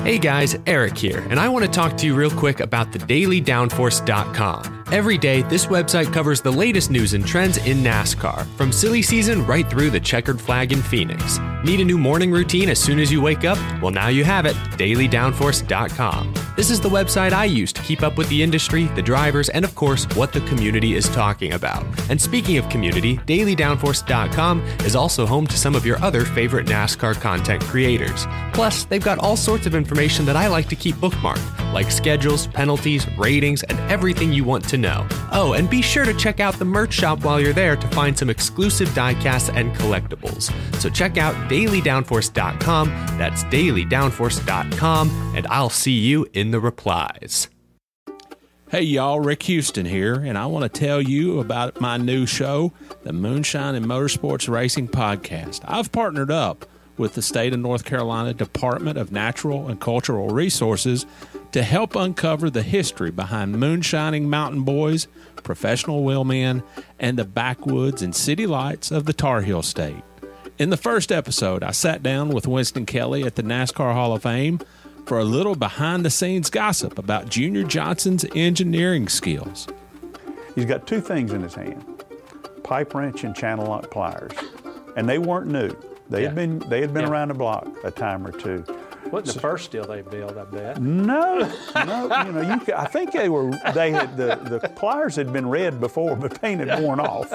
Hey guys, Eric here, and I want to talk to you real quick about the dailydownforce.com. Every day, this website covers the latest news and trends in NASCAR, from silly season right through the checkered flag in Phoenix. Need a new morning routine as soon as you wake up? Well, now you have it, dailydownforce.com. This is the website I use to keep up with the industry, the drivers, and of course, what the community is talking about. And speaking of community, dailydownforce.com is also home to some of your other favorite NASCAR content creators. Plus, they've got all sorts of information that I like to keep bookmarked, like schedules, penalties, ratings, and everything you want to know. Oh, and be sure to check out the merch shop while you're there to find some exclusive diecasts and collectibles. So check out dailydownforce.com, that's dailydownforce.com, and I'll see you in the replies. Hey y'all, Rick Houston here, and I want to tell you about my new show, the Moonshine and Motorsports Racing Podcast. I've partnered up with the state of North Carolina Department of Natural and Cultural Resources to help uncover the history behind moonshining mountain boys, professional wheelmen, and the backwoods and city lights of the Tar Heel State. In the first episode, I sat down with Winston Kelly at the NASCAR Hall of Fame for a little behind-the-scenes gossip about Junior Johnson's engineering skills. He's got two things in his hand, pipe wrench and channel lock pliers, and they weren't new. They had been around the block a time or two. Wasn't the first steel they built, I bet? No. I think the pliers had been red before, but paint had worn off.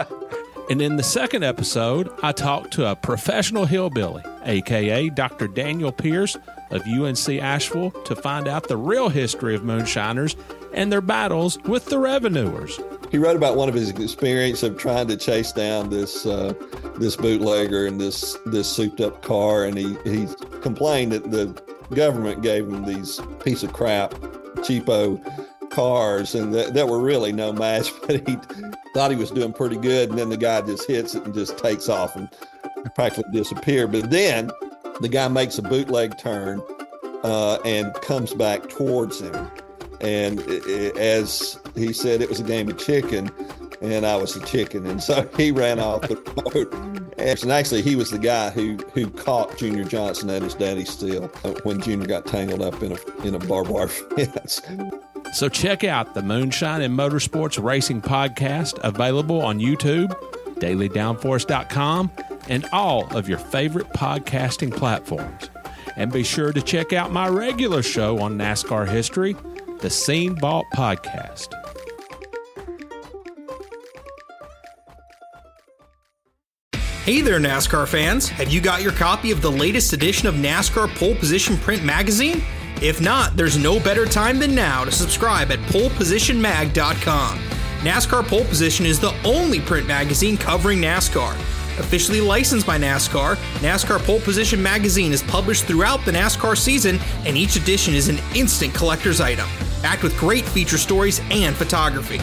And in the second episode, I talked to a professional hillbilly, a.k.a. Dr. Daniel Pierce of UNC Asheville, to find out the real history of moonshiners and their battles with the revenuers. He wrote about one of his experience of trying to chase down this bootlegger in this souped-up car, and he complained that the government gave him these piece of crap, cheapo cars, and that were really no match, but he thought he was doing pretty good, and then the guy just hits it and just takes off and practically disappear. But then the guy makes a bootleg turn and comes back towards him. And as he said, it was a game of chicken, and I was the chicken. And so he ran off the road. And actually, he was the guy who caught Junior Johnson at his daddy's steel when Junior got tangled up in a barbed wire fence. So check out the Moonshine and Motorsports Racing Podcast, available on YouTube, dailydownforce.com, and all of your favorite podcasting platforms. And be sure to check out my regular show on NASCAR history, the Scene Vault Podcast. Hey there, NASCAR fans. Have you got your copy of the latest edition of NASCAR Pole Position Print Magazine? If not, there's no better time than now to subscribe at polepositionmag.com. NASCAR Pole Position is the only print magazine covering NASCAR. Officially licensed by NASCAR, NASCAR Pole Position Magazine is published throughout the NASCAR season, and each edition is an instant collector's item, packed with great feature stories and photography.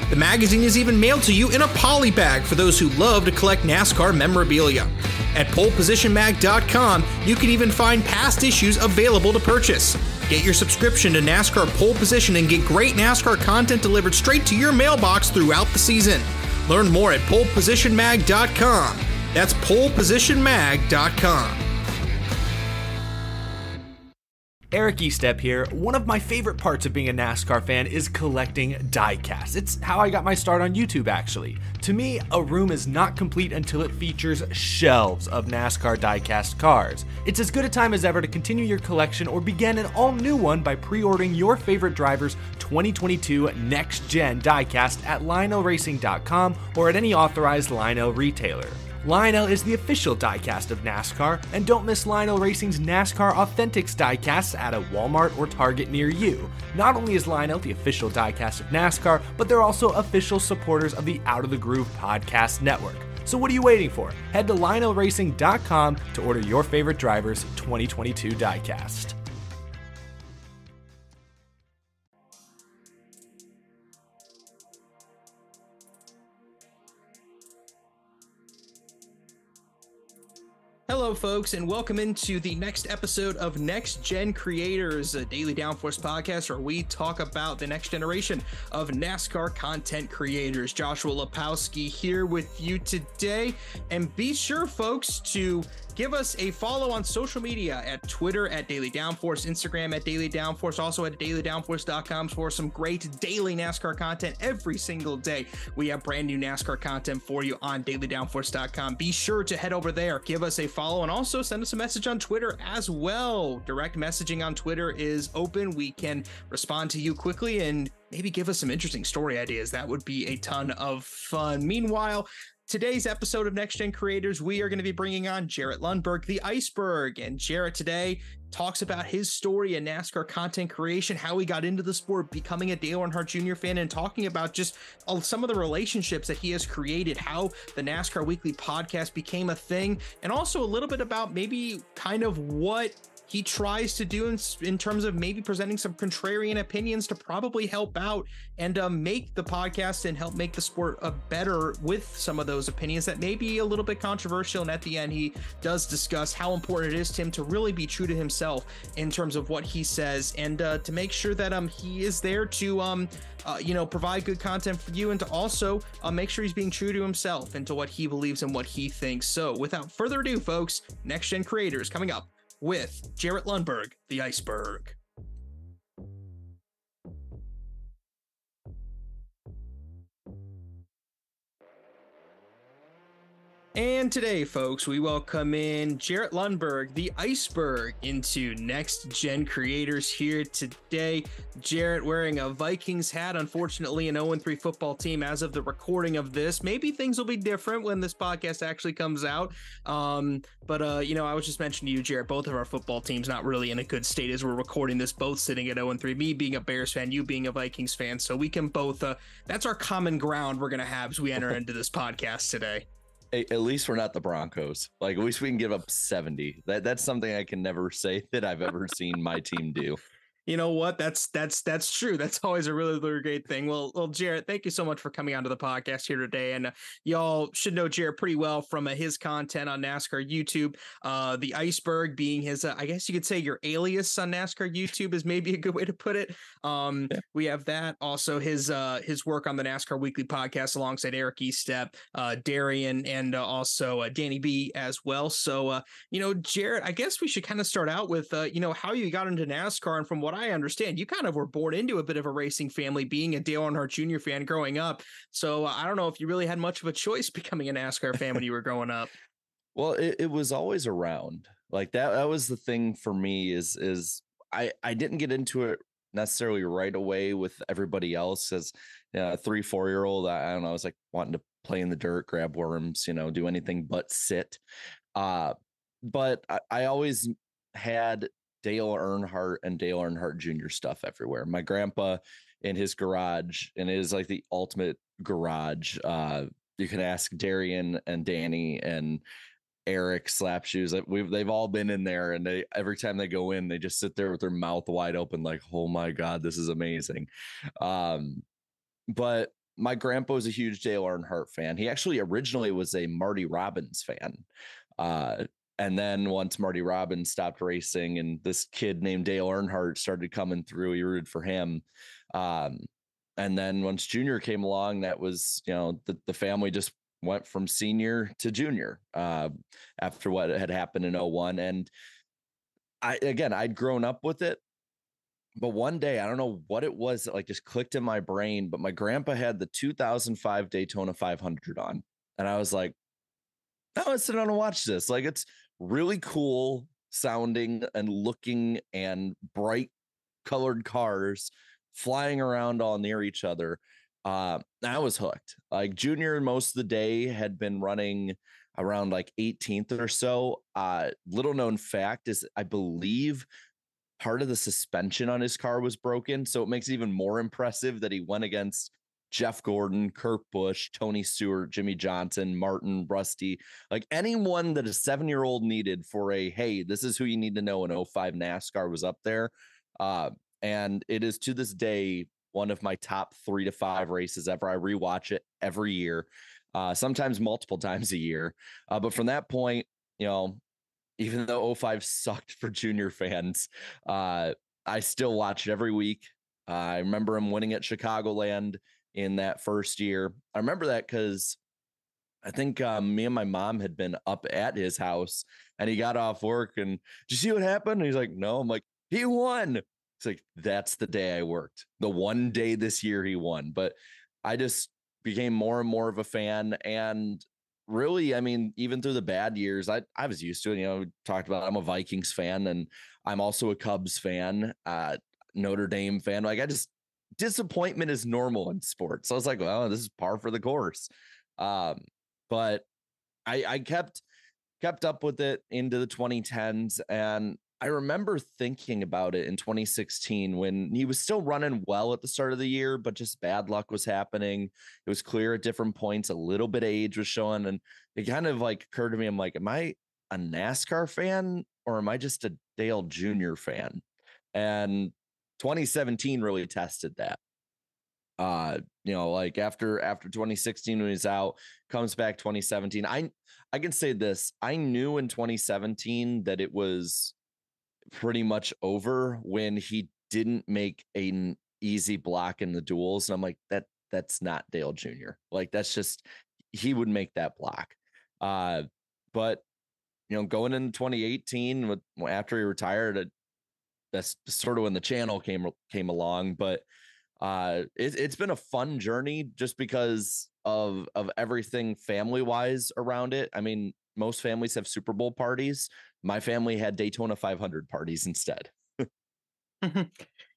The magazine is even mailed to you in a poly bag for those who love to collect NASCAR memorabilia. At polepositionmag.com, you can even find past issues available to purchase. Get your subscription to NASCAR Pole Position and get great NASCAR content delivered straight to your mailbox throughout the season. Learn more at polepositionmag.com. That's polepositionmag.com. Eric Estep here. One of my favorite parts of being a NASCAR fan is collecting diecasts. It's how I got my start on YouTube, actually. To me, a room is not complete until it features shelves of NASCAR diecast cars. It's as good a time as ever to continue your collection or begin an all-new one by pre-ordering your favorite driver's 2022 Next Gen diecast at lionelracing.com or at any authorized Lionel retailer. Lionel is the official diecast of NASCAR, and don't miss Lionel Racing's NASCAR Authentics diecasts at a Walmart or Target near you. Not only is Lionel the official diecast of NASCAR, but they're also official supporters of the Out of the Groove podcast network. So what are you waiting for? Head to lionelracing.com to order your favorite driver's 2022 diecast. Hello, folks, and welcome into the next episode of Next Gen Creators, a daily downforce podcast where we talk about the next generation of NASCAR content creators. Joshua Lepowski here with you today, and be sure, folks, to Give us a follow on social media at Twitter at Daily Downforce, Instagram at Daily Downforce, also at dailydownforce.com for some great daily NASCAR content every single day. We have brand new NASCAR content for you on dailydownforce.com. Be sure to head over there, give us a follow, and also send us a message on Twitter as well. Direct messaging on Twitter is open. We can respond to you quickly and maybe give us some interesting story ideas. That would be a ton of fun. Meanwhile, today's episode of Next Gen Creators, we are going to be bringing on Jaret Lundburg, the Iceberg. And Jaret today talks about his story in NASCAR content creation, how he got into the sport, becoming a Dale Earnhardt Jr. fan, and talking about just some of the relationships that he has created, how the NASCAR Weekly Podcast became a thing, and also a little bit about maybe kind of what he tries to do in terms of maybe presenting some contrarian opinions to probably help out and make the podcast and help make the sport better with some of those opinions that may be a little bit controversial. And at the end, he does discuss how important it is to him to really be true to himself in terms of what he says, and to make sure that he is there to provide good content for you, and to also make sure he's being true to himself and to what he believes and what he thinks. So without further ado, folks, Next Gen Creators coming up with Jaret Lundburg, the Iceberg. And today, folks, we welcome in Jaret Lundburg, the Iceberg, into Next Gen Creators here today. Jaret wearing a Vikings hat, unfortunately an 0-3 football team as of the recording of this. Maybe things will be different when this podcast actually comes out. But I was just mentioning to you, Jaret, both of our football teams not really in a good state as we're recording this, both sitting at 0-3, me being a Bears fan, you being a Vikings fan. So we can both, that's our common ground we're going to have as we enter into this podcast today. At least we're not the Broncos. Like, at least we can give up 70. That's something I can never say that I've ever seen my team do. You know what? That's true. That's always a really, really great thing. Well, Jaret, thank you so much for coming onto the podcast here today. And y'all should know Jaret pretty well from his content on NASCAR YouTube. The Iceberg being his, I guess you could say your alias on NASCAR YouTube is maybe a good way to put it. We have that. Also his work on the NASCAR Weekly Podcast alongside Eric Estep, Darian, and also Danny B as well. So, Jaret, I guess we should kind of start out with, how you got into NASCAR. And from what I understand, you kind of were born into a bit of a racing family, being a Dale Earnhardt Jr. fan growing up. So I don't know if you really had much of a choice becoming a NASCAR fan when you were growing up. Well, it was always around. Like that was the thing for me is I didn't get into it necessarily right away with everybody else as a 3-4-year-old. I don't know. I was like wanting to play in the dirt, grab worms, do anything but sit. But I always had Dale Earnhardt and Dale Earnhardt Jr. stuff everywhere. My grandpa in his garage, and it is like the ultimate garage. You can ask Darian and Danny and Eric Slapshoes. They've all been in there, and every time they go in, they just sit there with their mouth wide open, like, oh my God, this is amazing. But my grandpa was a huge Dale Earnhardt fan. He actually originally was a Marty Robbins fan. And then once Marty Robbins stopped racing and this kid named Dale Earnhardt started coming through, he rooted for him. And then once Junior came along, that was, the family just went from senior to junior after what had happened in 01. And I'd grown up with it. But one day, I don't know what it was that just clicked in my brain, but my grandpa had the 2005 Daytona 500 on. And I was like, no, let's sit down and watch this. Like, it's really cool sounding and looking, and bright colored cars flying around all near each other. I was hooked. Like, Junior most of the day had been running around 18th or so. Little known fact is I believe part of the suspension on his car was broken. So it makes it even more impressive that he went against Jeff Gordon, Kurt Busch, Tony Stewart, Jimmy Johnson, Martin, Rusty, anyone that a 7-year-old needed for hey, this is who you need to know in 05 NASCAR was up there. And it is to this day one of my top 3 to 5 races ever. I rewatch it every year, sometimes multiple times a year. But from that point, even though 05 sucked for Junior fans, I still watch it every week. I remember him winning at Chicagoland in that first year. I remember that because I think me and my mom had been up at his house, and he got off work and, did you see what happened? And he's like, no. I'm like, he won. It's like, that's the day I worked. The one day this year he won. But I just became more and more of a fan. And really, I mean, even through the bad years, I was used to it. You know, we talked about, I'm a Vikings fan, and I'm also a Cubs fan, Notre Dame fan. Like, disappointment is normal in sports. So I was like, well, this is par for the course. But I kept up with it into the 2010s. And I remember thinking about it in 2016 when he was still running well at the start of the year, but just bad luck was happening. It was clear at different points, a little bit of age was showing. And it kind of like occurred to me, I'm like, am I a NASCAR fan or am I just a Dale Jr. fan? And 2017 really tested that. You know, like after 2016 when he's out, comes back 2017. I can say this. I knew in 2017 that it was pretty much over when he didn't make an easy block in the duels. And I'm like, that's not Dale Jr. Like, that's just, he would make that block. But you know, going into 2018 after he retired, that's sort of when the channel came along. But it's been a fun journey just because of everything family wise around it. I mean, most families have Super Bowl parties. My family had Daytona 500 parties instead.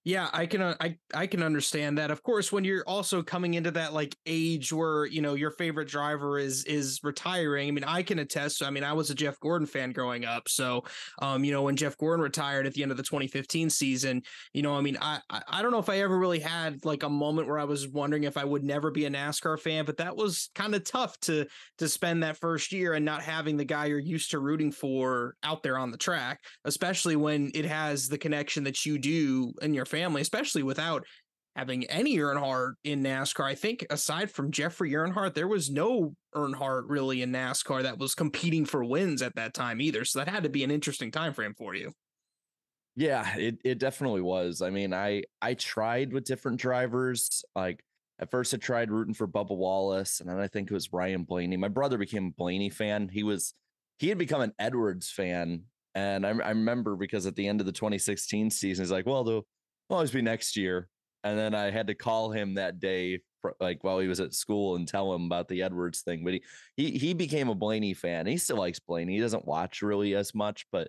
Yeah, I can understand that. Of course, when you're also coming into that like age where, you know, your favorite driver is retiring. I mean, I can attest. I mean, I was a Jeff Gordon fan growing up. So, you know, when Jeff Gordon retired at the end of the 2015 season, you know, I mean, I don't know if I ever really had like a moment where I was wondering if I would never be a NASCAR fan, but that was kind of tough to spend that first year and not having the guy you're used to rooting for out there on the track, especially when it has the connection that you do in your family, especially without having any Earnhardt in NASCAR. I think aside from Jeffrey Earnhardt, there was no Earnhardt really in NASCAR that was competing for wins at that time either. So that had to be an interesting time frame for you. Yeah, it definitely was. I mean, I tried with different drivers. Like at first I tried rooting for Bubba Wallace, and then I think it was Ryan Blaney. My brother became a Blaney fan. He had become an Edwards fan. And I remember because at the end of the 2016 season, he's like, well, they'll always be next year. And then I had to call him that day, like while he was at school, and tell him about the Edwards thing. But he became a Blaney fan. He still likes Blaney. He doesn't watch really as much. But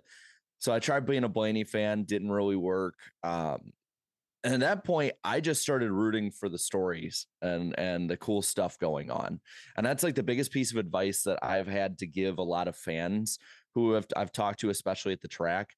so I tried being a Blaney fan, didn't really work. And at that point, I just started rooting for the stories and the cool stuff going on. And that's like the biggest piece of advice that I've had to give a lot of fans who I've talked to, especially at the track,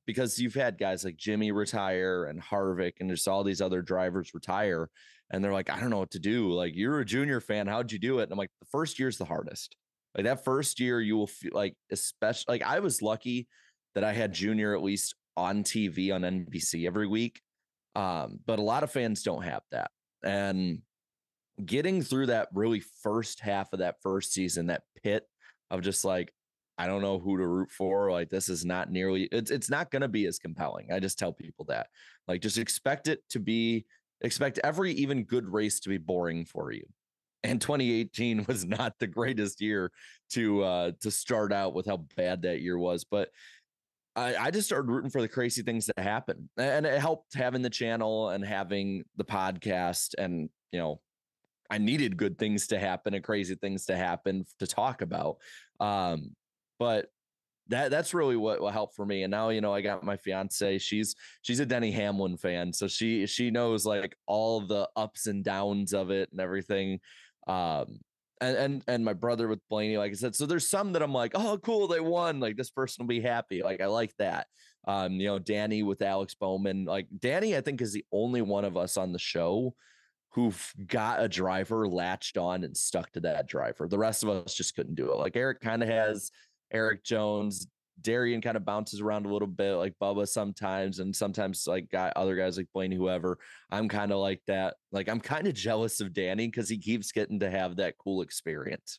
because you've had guys like Jimmy retire and Harvick and just all these other drivers retire. And they're like, I don't know what to do. Like, you're a junior fan. How'd you do it? And I'm like, the first year's the hardest. Like that first year you will feel like, especially like I was lucky that I had Junior at least on TV on NBC every week. But a lot of fans don't have that. And getting through that really first half of that first season, that pit of just like, I don't know who to root for. Like, this is not nearly, it's not going to be as compelling. I just tell people that, like, just expect every even good race to be boring for you. And 2018 was not the greatest year to start out with how bad that year was. But I just started rooting for the crazy things that happen. And it helped having the channel and having the podcast. And, you know, I needed good things to happen and crazy things to happen to talk about. But that's really what helped for me. And now, you know, I got my fiance. She's a Denny Hamlin fan. So she knows like all the ups and downs of it and everything. And my brother with Blaney, like I said, so there's some that I'm like, oh, cool, they won. Like, this person will be happy. Like, I like that. You know, Danny with Alex Bowman, like Danny, I think is the only one of us on the show who've got a driver latched on and stuck to that driver. The rest of us just couldn't do it. Like Eric kind of has Eric Jones. Darian kind of bounces around a little bit, like Bubba sometimes, and sometimes like other guys like Blaney, whoever. I'm kind of like that. Like, I'm kind of jealous of Danny because he keeps getting to have that cool experience.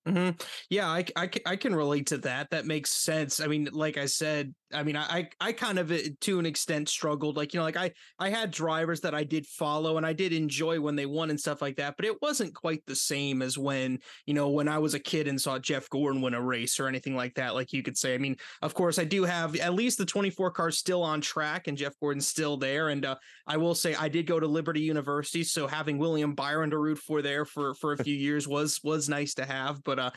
Mm-hmm. Yeah, I can relate to that. That makes sense. I mean, like I said, I mean, I kind of to an extent struggled. Like, like I had drivers that I did follow and I did enjoy when they won and stuff like that, but it wasn't quite the same as when, when I was a kid and saw Jeff Gordon win a race or anything like that. Like you could say, I mean, of course I do have at least the 24 cars still on track and Jeff Gordon's still there. And I will say I did go to Liberty University, so having William Byron to root for there for a few years was nice to have. But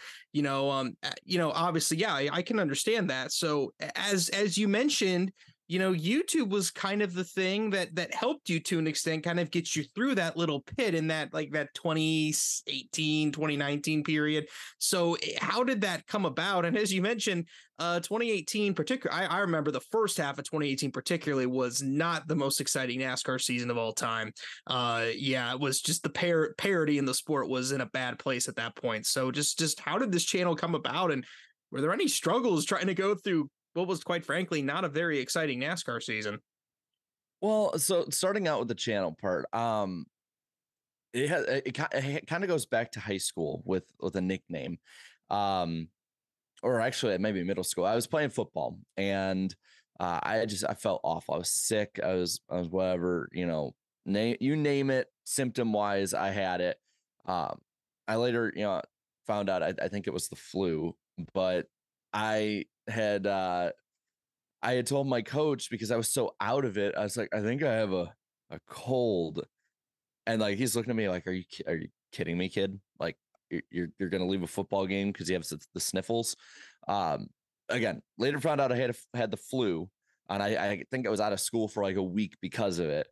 obviously, yeah, I can understand that. So as you mentioned, YouTube was kind of the thing that helped you to an extent, kind of get you through that little pit in that 2018, 2019 period. So how did that come about? And as you mentioned, 2018 particularly, I remember the first half of 2018 particularly was not the most exciting NASCAR season of all time. It was just the parity in the sport was in a bad place at that point. So just how did this channel come about? And were there any struggles trying to go through what was, quite frankly, not a very exciting NASCAR season? Well, so starting out with the channel part, it kind of goes back to high school with a nickname, or actually maybe middle school. I was playing football and I felt awful. I was sick. I was whatever, you name it, symptom wise, I had it. I later, found out I think it was the flu, but I had told my coach, because I was so out of it, I was like, I think I have a cold, and like he's looking at me like, are you kidding me, kid? Like you're gonna leave a football game because you have the sniffles. Again, later found out I had the flu, and I think I was out of school for like a week because of it.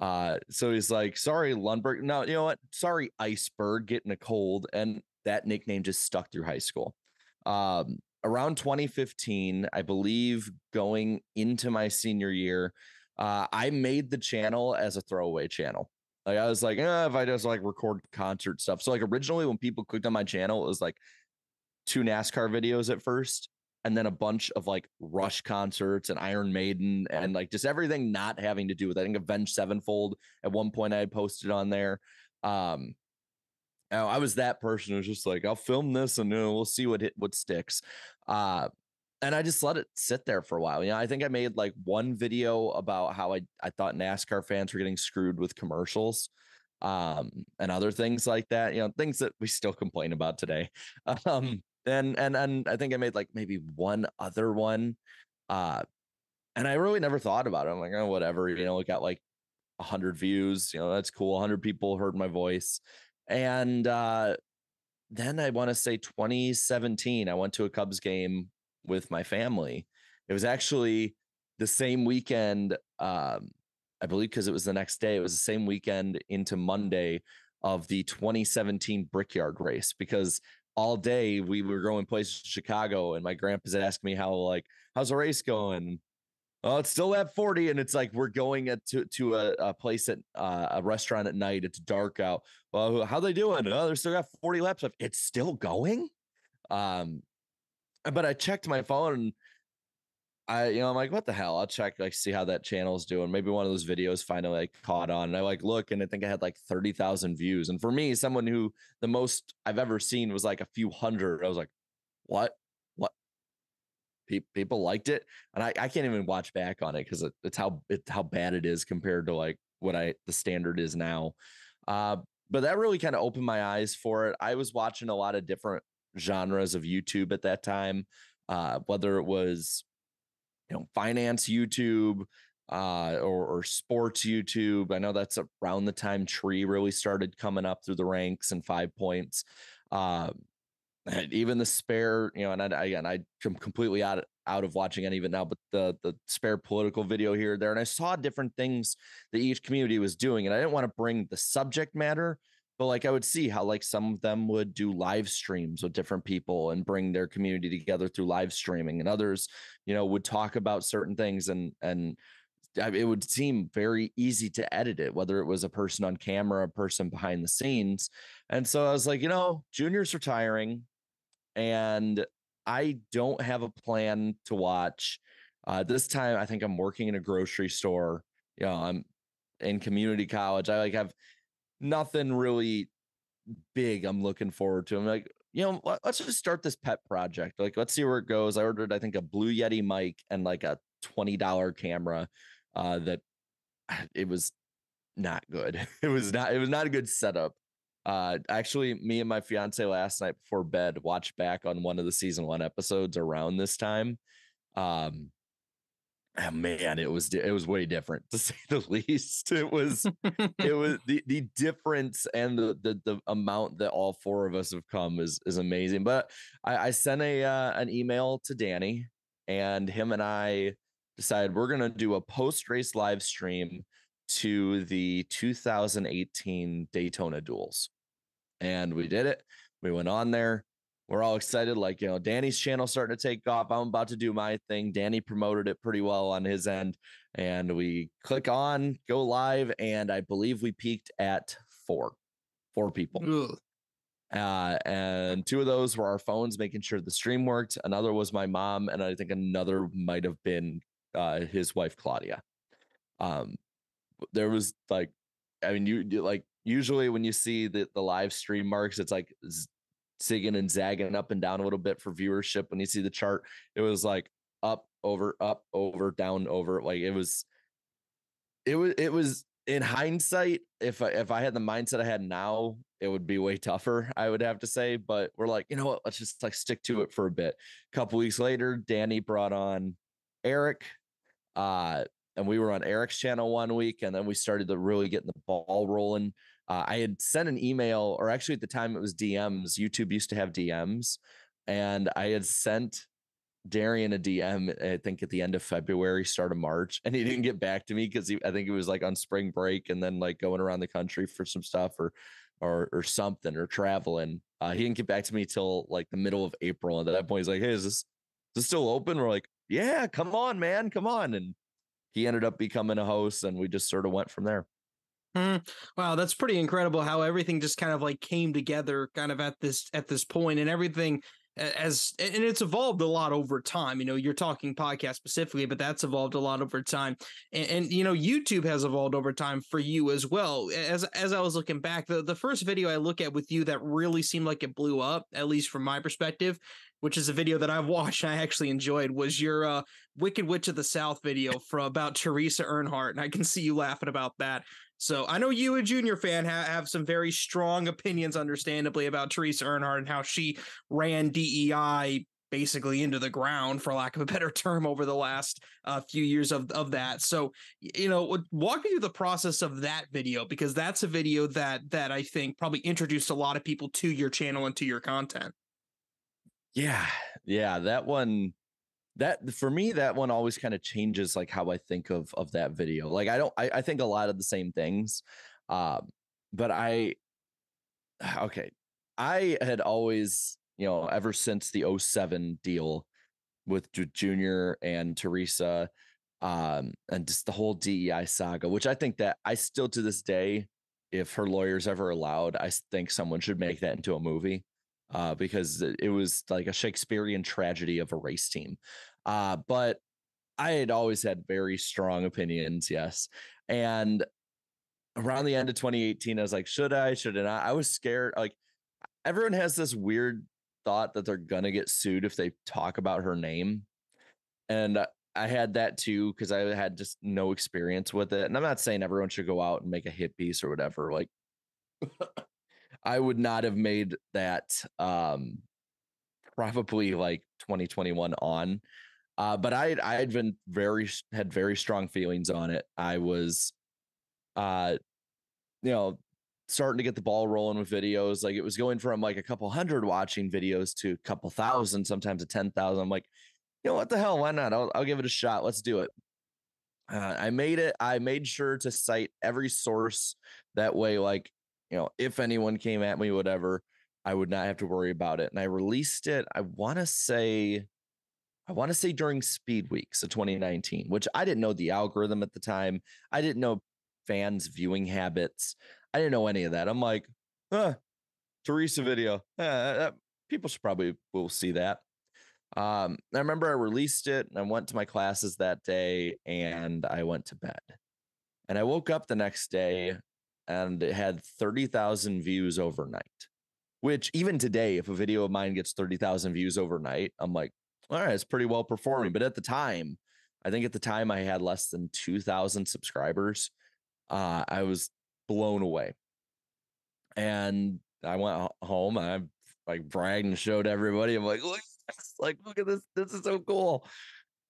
So he's like, sorry, Lundburg. No, you know what? Sorry, Iceberg, getting a cold, and that nickname just stuck through high school. Around 2015, I believe, going into my senior year, I made the channel as a throwaway channel. Like I was like, if I just like record concert stuff. So like originally when people clicked on my channel, it was like 2 NASCAR videos at first, and then a bunch of like Rush concerts and Iron Maiden and like just everything not having to do with, I think, Avenged Sevenfold at one point I had posted on there. I was that person who was just like, I'll film this and we'll see what sticks. And I just let it sit there for a while. I think I made like one video about how I thought NASCAR fans were getting screwed with commercials, and other things like that, things that we still complain about today. And I think I made like maybe one other one. And I really never thought about it. I'm like, oh, whatever, it got like 100 views, that's cool. 100 people heard my voice. And then I want to say 2017, I went to a Cubs game with my family. It was actually the same weekend, I believe, because it was the next day. It was the same weekend into Monday of the 2017 Brickyard race, because all day we were going places to Chicago, and my grandpa's asking me how's the race going? Oh, it's still at 40, and it's like we're going to a place at a restaurant at night. It's dark out. Well, how they doing? Oh, they're still got 40 laps left. It's still going. But I checked my phone, and I'm like, what the hell? I'll check, see how that channel's doing. Maybe one of those videos finally caught on. And I look, and I think I had 30,000 views. And for me, someone who the most I've ever seen was a few hundred, I was like, what? People liked it, and I can't even watch back on it because it's how bad it is compared to what the standard is now. But that really kind of opened my eyes for it. I was watching a lot of different genres of YouTube at that time, whether it was finance YouTube, or sports YouTube. I know that's around the time Tree really started coming up through the ranks and 5 Points. And even the Spare, and I'm completely out of watching any of it now, but the Spare political video here or there, and I saw different things that each community was doing, and I didn't want to bring the subject matter, but I would see how some of them would do live streams with different people and bring their community together through live streaming, and others, would talk about certain things, and it would seem very easy to edit it, whether it was a person on camera, a person behind the scenes. And so I was like, Junior's retiring, and I don't have a plan to watch. This time, I think I'm working in a grocery store. I'm in community college. I have nothing really big I'm looking forward to. I'm like, let's just start this pet project. Like, let's see where it goes. I ordered, I think, a Blue Yeti mic and like a $20 camera. That it was not good. It was not a good setup. Actually, me and my fiance last night before bed watched back on one of the season 1 episodes around this time. Man, it was way different, to say the least. It was the difference, and the amount that all 4 of us have come is amazing. But I sent an email to Danny, and him and I decided we're gonna do a post-race live stream to the 2018 Daytona duels, and we did it. We went on there. We're all excited, like, Danny's channel starting to take off. I'm about to do my thing. Danny promoted it pretty well on his end, and we click on, go live, and I believe we peaked at four people. And 2 of those were our phones making sure the stream worked. Another was my mom, and I think another might have been his wife, Claudia. There was like, I mean, you like, usually when you see the live stream marks, it's like zigging and zagging up and down a little bit for viewership. When you see the chart, it was like up, over, down, over. Like it was in hindsight, if I had the mindset I had now, it would be way tougher, I would have to say. But we're like, you know what, let's just like stick to it for a bit. A couple weeks later, Danny brought on Eric, and we were on Eric's channel 1 week, and then we started to really get the ball rolling. I had sent an email, or actually at the time it was DMs. YouTube used to have DMs, and I had sent Darian a DM, I think at the end of February, start of March, and he didn't get back to me because I think he was like on spring break and then like going around the country for some stuff or something, or traveling. He didn't get back to me till like the middle of April, and at that point he's like, "Hey, is this still open?" We're like, "Yeah, come on, man, come on." And he ended up becoming a host, and we just sort of went from there. Wow, that's pretty incredible how everything just kind of like came together kind of at this point, and everything and it's evolved a lot over time. You're talking podcast specifically, but that's evolved a lot over time. And YouTube has evolved over time for you as well. As I was looking back, the first video I look at with you that really seemed like it blew up, at least from my perspective, which is a video that I've watched and I actually enjoyed, was your Wicked Witch of the South video about Teresa Earnhardt. And I can see you laughing about that. So I know you, a junior fan, have some very strong opinions, understandably, about Teresa Earnhardt and how she ran DEI basically into the ground, for lack of a better term, over the last few years of that. So, walk me through the process of that video, because that's a video that I think probably introduced a lot of people to your channel and to your content. Yeah, that one. That for me, that one always kind of changes like how I think of that video. Like I think a lot of the same things. But I had always, ever since the 2007 deal with Junior and Teresa, and just the whole DEI saga, which I think that I still to this day, if her lawyers ever allowed, I think someone should make that into a movie. Because it was like a Shakespearean tragedy of a race team. But I had always had very strong opinions, yes. And around the end of 2018, I was like, should I? I was scared. Like, everyone has this weird thought that they're going to get sued if they talk about her name. And I had that too, because I had just no experience with it. And I'm not saying everyone should go out and make a hit piece or whatever. Like, I would not have made that probably like 2021 on. But I had very strong feelings on it. I was, starting to get the ball rolling with videos. Like, it was going from like a couple hundred watching videos to a couple thousand, sometimes to 10,000. I'm like, what the hell? Why not? I'll give it a shot. Let's do it. I made it. I made sure to cite every source. That way, like, if anyone came at me, whatever, I would not have to worry about it. And I released it, I want to say during Speed Weeks of 2019, which I didn't know the algorithm at the time. I didn't know fans' viewing habits. I didn't know any of that. I'm like, Teresa video. People should probably will see that. I remember I released it and I went to my classes that day and I went to bed. And I woke up the next day and it had 30,000 views overnight, which even today, if a video of mine gets 30,000 views overnight, I'm like, all right, it's pretty well performing. But at the time, I think I had less than 2,000 subscribers. I was blown away. And I went home and I like bragged and showed everybody. I'm like, look at this. This is so cool.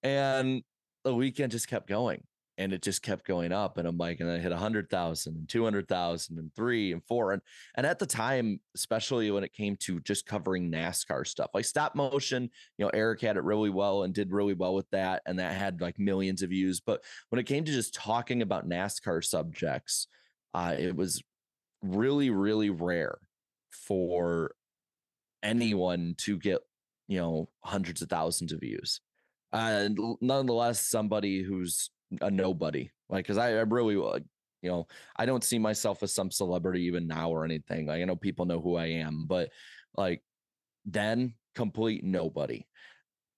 And the weekend just kept going and it just kept going up. And I'm like, and I hit 100,000 and 200,000 and 3 and 4. And at the time, especially when it came to just covering NASCAR stuff, like stop motion, Eric had it really well and did really well with that. And that had like millions of views. But when it came to just talking about NASCAR subjects, it was really, really rare for anyone to get, hundreds of thousands of views. And nonetheless, somebody who's a nobody, like, because I really, I don't see myself as some celebrity even now or anything. Like, I know people know who I am, but like then complete nobody.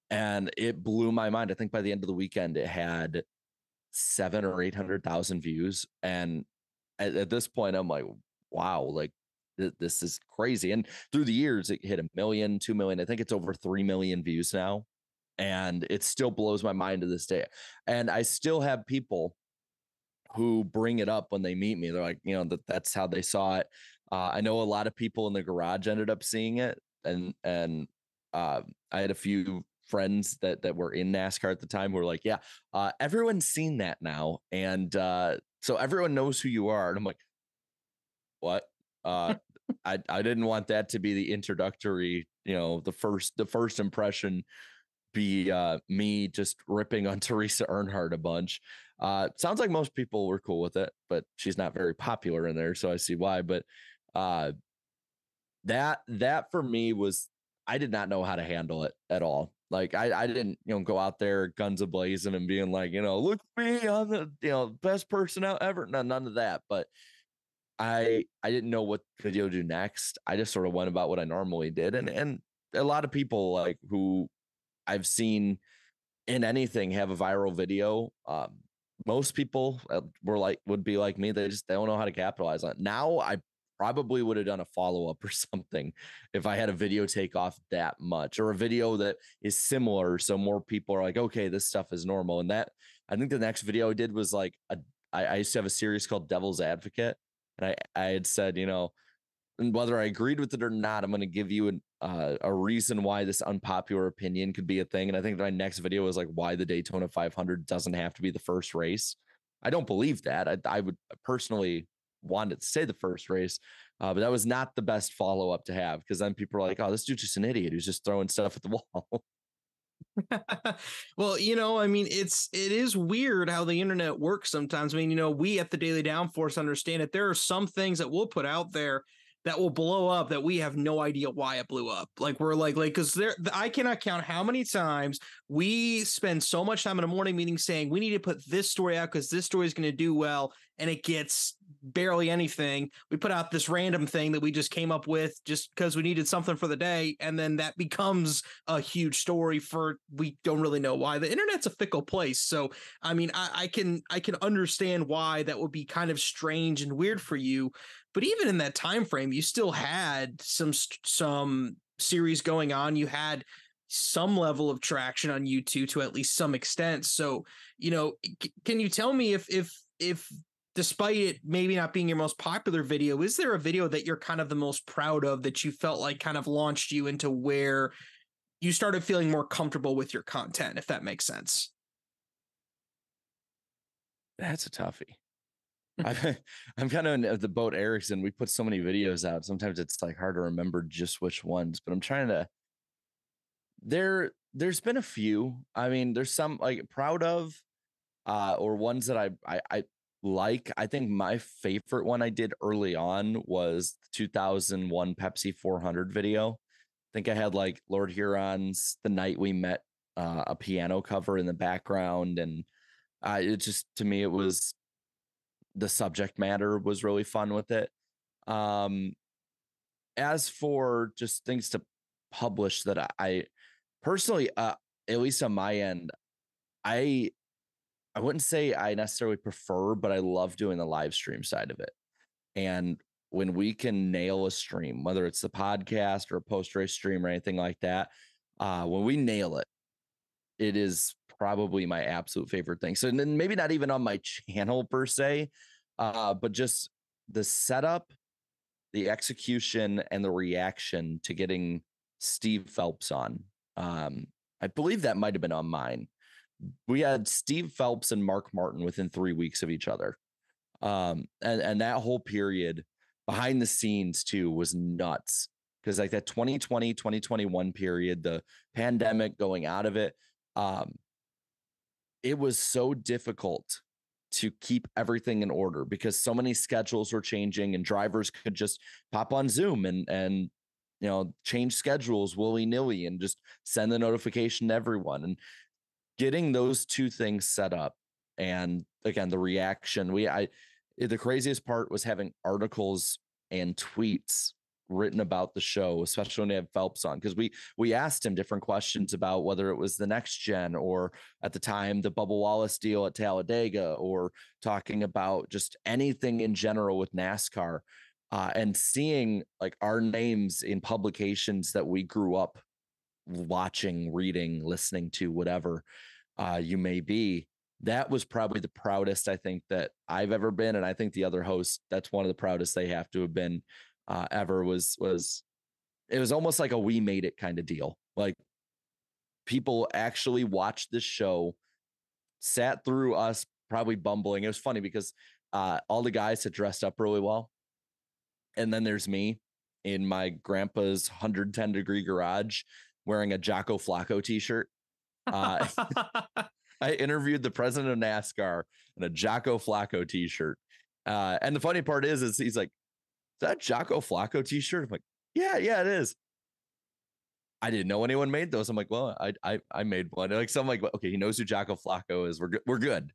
And it blew my mind. I think by the end of the weekend, it had 700,000 or 800,000 views. And at this point, I'm like, wow, like this is crazy. And through the years, it hit 1 million, 2 million. I think it's over 3 million views now. And it still blows my mind to this day. And I still have people who bring it up when they meet me. They're like, that's how they saw it. I know a lot of people in the garage ended up seeing it. And I had a few friends that were in NASCAR at the time who were like, yeah, everyone's seen that now. And so everyone knows who you are. And I'm like, what? I didn't want that to be the introductory, the first impression be me just ripping on Teresa Earnhardt a bunch. Sounds like most people were cool with it, but she's not very popular in there, so I see why. But that for me was, I did not know how to handle it at all. Like I didn't, go out there guns a-blazing and being like, look at me, I'm the best person out ever. None of that. But I didn't know what video to do next. I just sort of went about what I normally did. And a lot of people like who I've seen in anything have a viral video. Most people would be like me. They don't know how to capitalize on it. Now I probably would have done a follow-up or something if I had a video take off that much, or a video that is similar. So more people are like, okay, this stuff is normal. And that, I think the next video I did was like, I used to have a series called Devil's Advocate. And I had said, and whether I agreed with it or not, I'm going to give you a reason why this unpopular opinion could be a thing. And I think my next video was like why the Daytona 500 doesn't have to be the first race. I don't believe that. I would personally want it to say the first race, but that was not the best follow-up to have, because then people are like, oh, this dude's just an idiot who's just throwing stuff at the wall. Well, I mean, it is weird how the internet works sometimes. I mean, we at the Daily Downforce understand it. There are some things that we'll put out there that will blow up that we have no idea why it blew up. Like we're like, because I cannot count how many times we spend so much time in a morning meeting saying we need to put this story out because this story is going to do well, and it gets barely anything. We put out this random thing that we just came up with just because we needed something for the day, and then that becomes a huge story for we don't really know why. The internet's a fickle place, so I mean, I can understand why that would be kind of strange and weird for you. But even in that time frame, you still had some series going on. You had some level of traction on YouTube to at least some extent. So, can you tell me if despite it maybe not being your most popular video, is there a video that you're kind of the most proud of that you felt like kind of launched you into where you started feeling more comfortable with your content, if that makes sense? That's a toughie. I'm kind of in the boat Erickson. We put so many videos out. Sometimes it's like hard to remember just which ones, but I'm trying to, there's been a few. I mean, there's some like proud of, or ones that I like. I think my favorite one I did early on was the 2001 Pepsi 400 video. I think I had like Lord Huron's The Night We Met, a piano cover in the background. And it just, to me, it was, the subject matter was really fun with it. As for just things to publish that I personally, at least on my end, I wouldn't say I necessarily prefer, but I love doing the live stream side of it. And when we can nail a stream, whether it's the podcast or a post-race stream or anything like that, when we nail it, it is probably my absolute favorite thing. So then maybe not even on my channel per se, but just the setup, the execution, and the reaction to getting Steve Phelps on. I believe that might have been on mine. We had Steve Phelps and Mark Martin within 3 weeks of each other. And that whole period behind the scenes too was nuts. Because like that 2020, 2021 period, the pandemic, going out of it, it was so difficult to keep everything in order because so many schedules were changing and drivers could just pop on Zoom and change schedules willy-nilly and just send the notification to everyone. And getting those two things set up, and again, the reaction, the craziest part was having articles and tweets written about the show, especially when they had Phelps on, because we asked him different questions about whether it was the next gen or at the time the Bubba Wallace deal at Talladega, or talking about just anything in general with NASCAR, and seeing like our names in publications that we grew up watching, reading, listening to, whatever you may be. That was probably the proudest I think that I've ever been. And I think the other hosts, that's one of the proudest they have to have been ever. Was it was almost like a we made it kind of deal. Like people actually watched this show, sat through us probably bumbling. It was funny because all the guys had dressed up really well. And then there's me in my grandpa's 110 degree garage wearing a Jocko Flacco t-shirt. I interviewed the president of NASCAR in a Jocko Flacco t-shirt. And the funny part is he's like, "Is that Jocko Flacco t-shirt?" I'm like, yeah, it is. I didn't know anyone made those. I'm like, well, I made one. Like, so I'm like, okay, he knows who Jocko Flacco is. We're good.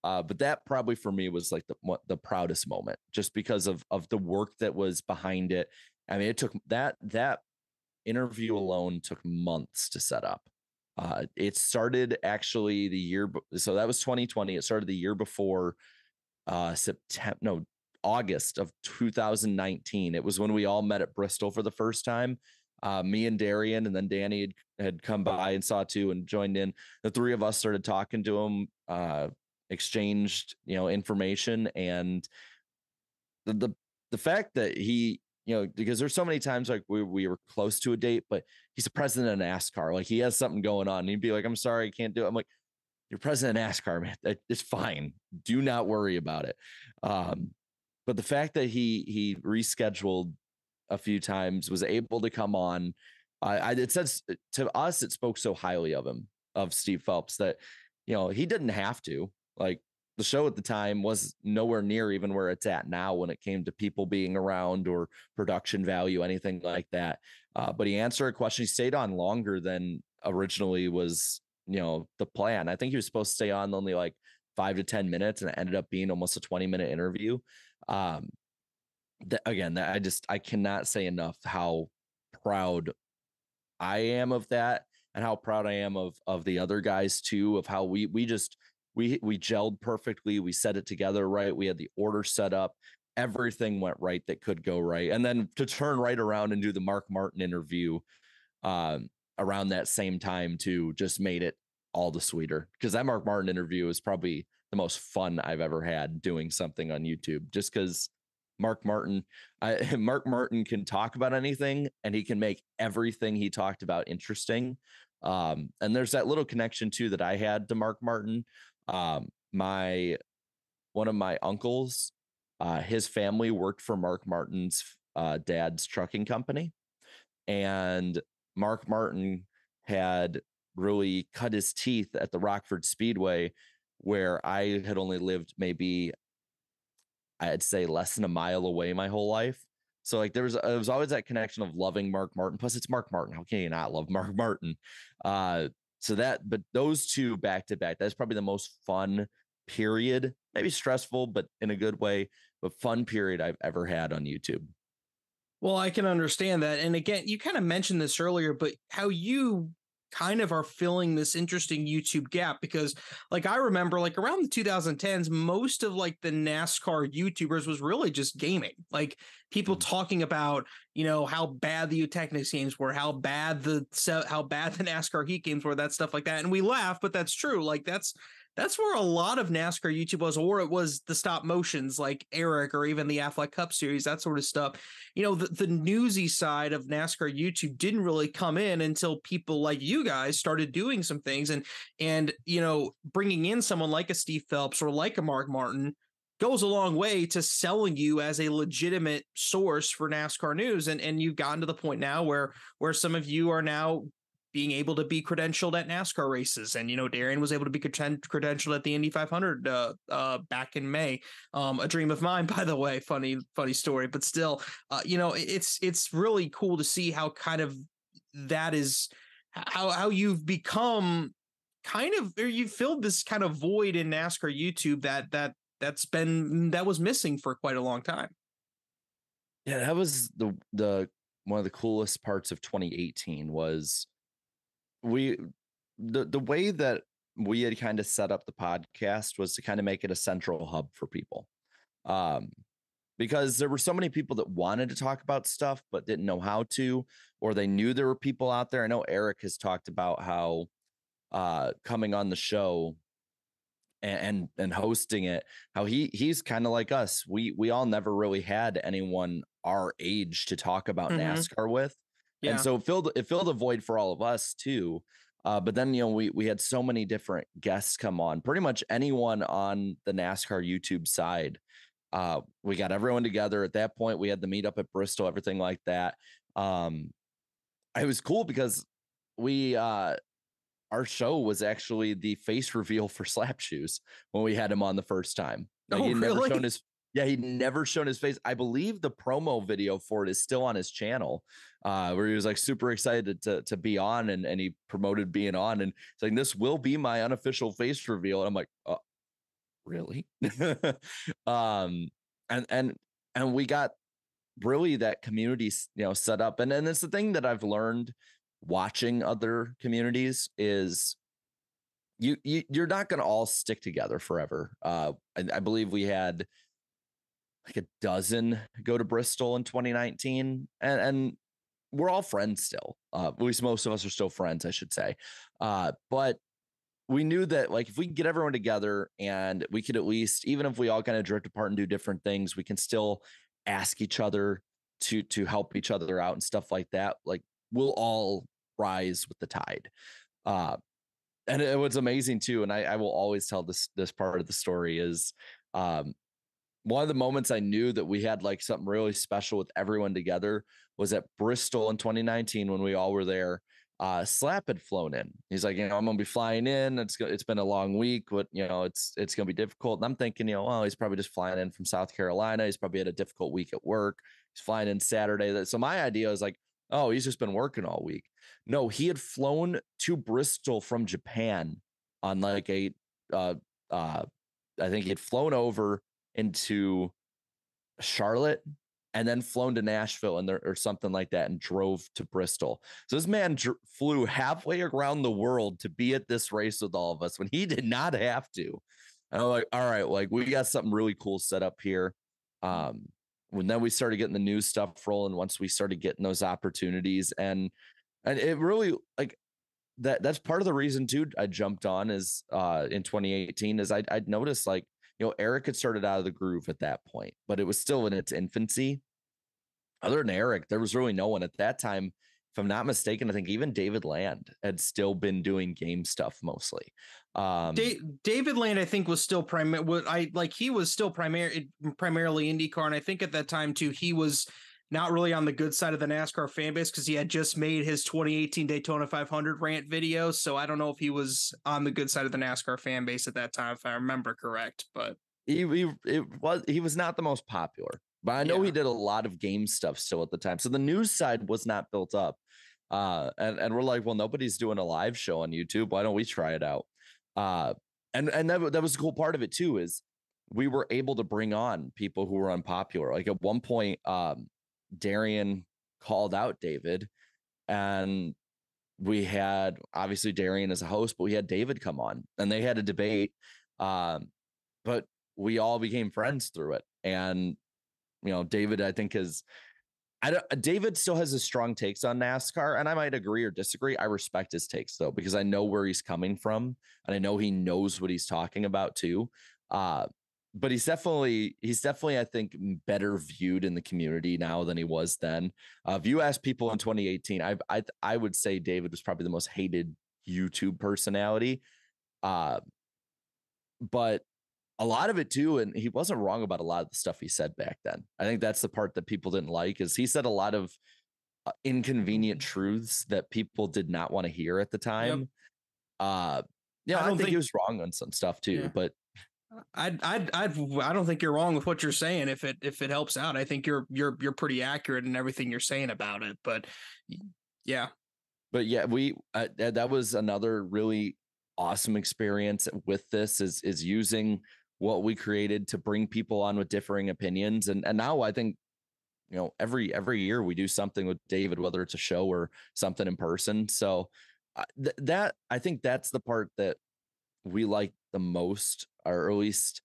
But that probably for me was like the proudest moment, just because of the work that was behind it. I mean, it took that interview alone took months to set up. It started actually so that was 2020. It started the year before, August of 2019. It was when we all met at Bristol for the first time. Me and Darian, and then Danny had come by and saw too and joined in. The three of us started talking to him, exchanged, information, and the fact that he, because there's so many times like we were close to a date, but he's the president of NASCAR. Like he has something going on. And he'd be like, "I'm sorry, I can't do it." I'm like, "You're president of NASCAR, man. It's fine. Do not worry about it." But the fact that he rescheduled a few times, was able to come on, it says to us, it spoke so highly of him, of Steve Phelps, that, he didn't have to. Like, the show at the time was nowhere near even where it's at now when it came to people being around or production value, anything like that. But he answered a question. He stayed on longer than originally was, the plan. I think he was supposed to stay on only like 5 to 10 minutes, and it ended up being almost a 20-minute interview. I cannot say enough how proud I am of that, and how proud I am of the other guys too, of how we gelled perfectly. We set it together right. We had the order set up. Everything went right that could go right. And then to turn right around and do the Mark Martin interview around that same time too, just made it all the sweeter, because that Mark Martin interview is probably the most fun I've ever had doing something on YouTube, just because Mark Martin can talk about anything, and he can make everything he talked about interesting. And there's that little connection too that I had to Mark Martin. One of my uncles, his family worked for Mark Martin's dad's trucking company, and Mark Martin had really cut his teeth at the Rockford Speedway, where I had only lived maybe, I'd say, less than a mile away my whole life. So like it was always that connection of loving Mark Martin. Plus it's Mark Martin. How can you not love Mark Martin? But those two back to back, that's probably the most fun period, maybe stressful, but in a good way, but fun period I've ever had on YouTube. Well, I can understand that. And again, you kind of mentioned this earlier, but how you kind of are filling this interesting YouTube gap, because like I remember like around the 2010s, most of like the NASCAR YouTubers was really just gaming, like people talking about, you know, how bad the Technics games were, how bad the NASCAR Heat games were, that stuff like that. And we laugh, but that's true. Like that's where a lot of NASCAR YouTube was, or it was the stop motions like Eric or even the Affleck Cup series, that sort of stuff. You know, the newsy side of NASCAR YouTube didn't really come in until people like you guys started doing some things, and you know, bringing in someone like a Steve Phelps or like a Mark Martin goes a long way to selling you as a legitimate source for NASCAR news. And you've gotten to the point now where some of you are now being able to be credentialed at NASCAR races. And, you know, Darian was able to be credentialed at the Indy 500 back in May. A dream of mine, by the way. Funny story, but still, you know, it's really cool to see how kind of that is how you've become kind of, or you filled this kind of void in NASCAR YouTube that was missing for quite a long time. Yeah, that was the one of the coolest parts of 2018 was the way that we had kind of set up the podcast was to kind of make it a central hub for people. Because there were so many people that wanted to talk about stuff, but didn't know how to, or they knew there were people out there. I know Eric has talked about how coming on the show and hosting it, how he's kind of like us. We all never really had anyone our age to talk about NASCAR with. Yeah. And so it filled a void for all of us too. But then, you know, we had so many different guests come on, pretty much anyone on the NASCAR YouTube side. We got everyone together. At that point, we had the meetup at Bristol, everything like that. It was cool because our show was actually the face reveal for Slap Shoes when we had him on the first time. Like, oh, really? He'd never shown his face. I believe the promo video for it is still on his channel, where he was like super excited to be on, and he promoted being on, and it's like, this will be my unofficial face reveal. And I'm like, really? And we got really that community, you know, set up. And it's the thing that I've learned watching other communities is you're not going to all stick together forever. I believe we had like a dozen go to Bristol in 2019, and we're all friends still. At least most of us are still friends, I should say. But we knew that, like, if we can get everyone together and we could at least, even if we all kind of drift apart and do different things, we can still ask each other to help each other out and stuff like that. Like, we'll all rise with the tide. And it was amazing too. And I will always tell this part of the story is, one of the moments I knew that we had like something really special with everyone together was at Bristol in 2019 when we all were there. Slap had flown in. He's like, you know, I'm gonna be flying in. It's been a long week, but you know, it's gonna be difficult. And I'm thinking, you know, well, he's probably just flying in from South Carolina. He's probably had a difficult week at work. He's flying in Saturday. So my idea was like, oh, he's just been working all week. No, he had flown to Bristol from Japan on like I think he had flown over into Charlotte and then flown to Nashville or something like that and drove to Bristol. So this man flew halfway around the world to be at this race with all of us when he did not have to. And I'm like, all right, like, we got something really cool set up here. When then we started getting the news stuff rolling, once we started getting those opportunities, and it really, like, that's part of the reason too I jumped on is in 2018 is I'd noticed, like, you know, Eric had started out of the groove at that point, but it was still in its infancy. Other than Eric, there was really no one at that time. If I'm not mistaken, I think even David Land had still been doing game stuff mostly. David Land, I think, was still he was still primarily IndyCar, and I think at that time too, he was not really on the good side of the NASCAR fan base because he had just made his 2018 Daytona 500 rant video. So I don't know if he was on the good side of the NASCAR fan base at that time, if I remember correct. But he was not the most popular, but I know he did a lot of game stuff still at the time. So the news side was not built up. And we're like, well, nobody's doing a live show on YouTube. Why don't we try it out? And that was the cool part of it too, is we were able to bring on people who were unpopular. Like at one point, Darian called out David, and we had obviously Darian as a host, but we had David come on and they had a debate. But we all became friends through it. And, David, I think David still has his strong takes on NASCAR, and I might agree or disagree. I respect his takes though, because I know where he's coming from and I know he knows what he's talking about too. But he's definitely, I think, better viewed in the community now than he was then. If you ask people in 2018, I would say David was probably the most hated YouTube personality. But a lot of it too, and he wasn't wrong about a lot of the stuff he said back then. I think that's the part that people didn't like, is he said a lot of inconvenient truths that people did not want to hear at the time. Yep. I think he was wrong on some stuff too, but I don't think you're wrong with what you're saying. If it helps out, I think you're pretty accurate in everything you're saying about it. But yeah, we that was another really awesome experience with this is using what we created to bring people on with differing opinions. And now I think, every year we do something with David, whether it's a show or something in person. So that I think that's the part that we like the most, or at least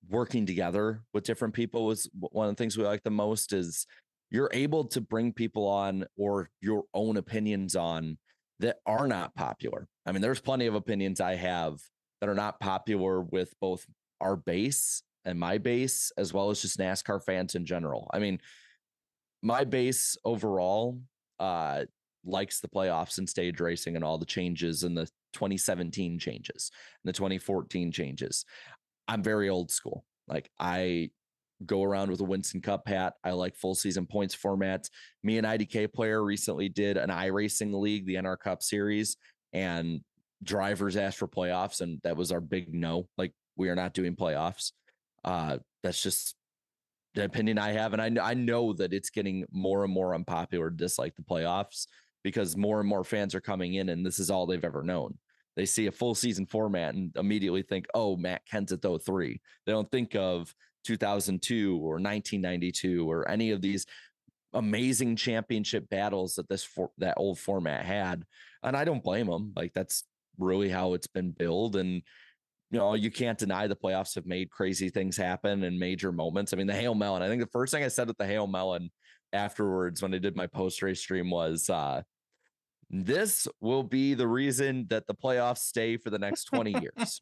working together with different people was one of the things we like the most. Is you're able to bring people on, or your own opinions on, that are not popular. I mean, there's plenty of opinions I have that are not popular with both our base and my base, as well as just NASCAR fans in general. I mean, my base overall likes the playoffs and stage racing and all the changes, and the 2017 changes and the 2014 changes. I'm very old school. Like, I go around with a Winston Cup hat. I like full season points formats. Me and IDK player recently did an iRacing league, the NR Cup series, and drivers asked for playoffs, and that was our big no. Like, we are not doing playoffs. That's just the opinion I have, and I know that it's getting more and more unpopular to dislike the playoffs, because more and more fans are coming in, and this is all they've ever known. They see a full season format and immediately think, oh, Matt Kenseth 03. They don't think of 2002 or 1992 or any of these amazing championship battles that that old format had. And I don't blame them. Like, that's really how it's been built. And, you can't deny the playoffs have made crazy things happen and major moments. I mean, the Hail Melon, I think the first thing I said with the Hail Melon afterwards, when I did my post-race stream, was, this will be the reason that the playoffs stay for the next 20 years,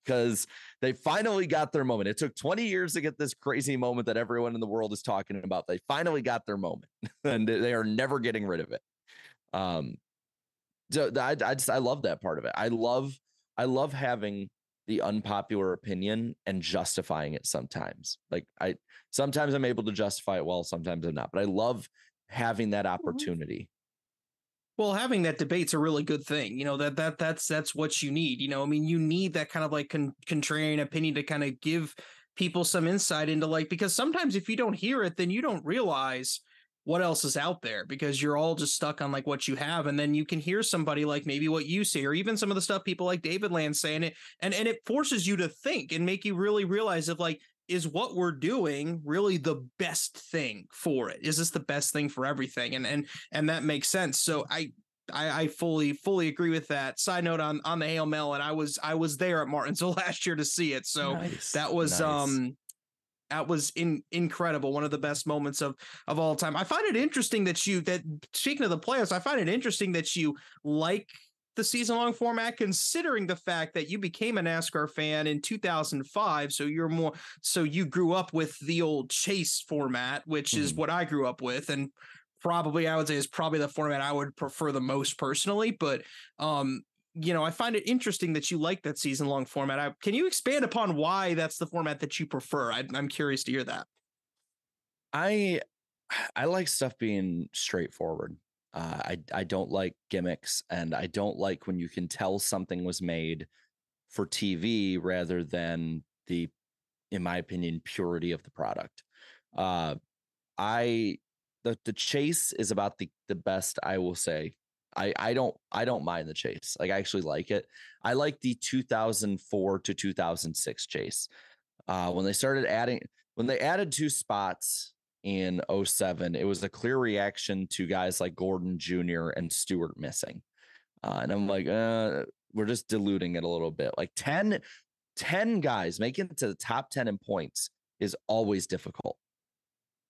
because they finally got their moment. It took 20 years to get this crazy moment that everyone in the world is talking about. They finally got their moment, and they are never getting rid of it. So I love that part of it. I love having the unpopular opinion and justifying it sometimes. Like, sometimes I'm able to justify it well, sometimes I'm not, but I love having that opportunity. Well, having that debate's a really good thing. That's what you need. I mean, you need that kind of like contrarian opinion to kind of give people some insight into, like, because sometimes if you don't hear it, then you don't realize what else is out there, because you're all just stuck on like what you have. And then you can hear somebody like maybe what you say, or even some of the stuff people like David Land saying it. And it forces you to think and make you really realize if, like, is what we're doing really the best thing for it? Is this the best thing for everything? And that makes sense. So I fully agree with that. Side note on the Hail Melon, I was there at Martinsville last year to see it. So nice. That was incredible. One of the best moments of all time. I find it interesting that speaking of the playoffs, I find it interesting that you like the season-long format, considering the fact that you became a NASCAR fan in 2005. So you grew up with the old chase format, which is what I grew up with. And probably, I would say, is probably the format I would prefer the most personally. But, I find it interesting that you like that season-long format. Can you expand upon why that's the format that you prefer? I'm curious to hear that. I like stuff being straightforward. I don't like gimmicks, and I don't like when you can tell something was made for TV rather than in my opinion, purity of the product. The chase is about the best, I will say. I don't mind the chase. Like, I actually like it. I like the 2004 to 2006 chase. When they added 2 spots in 07, it was a clear reaction to guys like Gordon Jr. and Stewart missing. And I'm like, we're just diluting it a little bit. Like 10 guys making it to the top 10 in points is always difficult.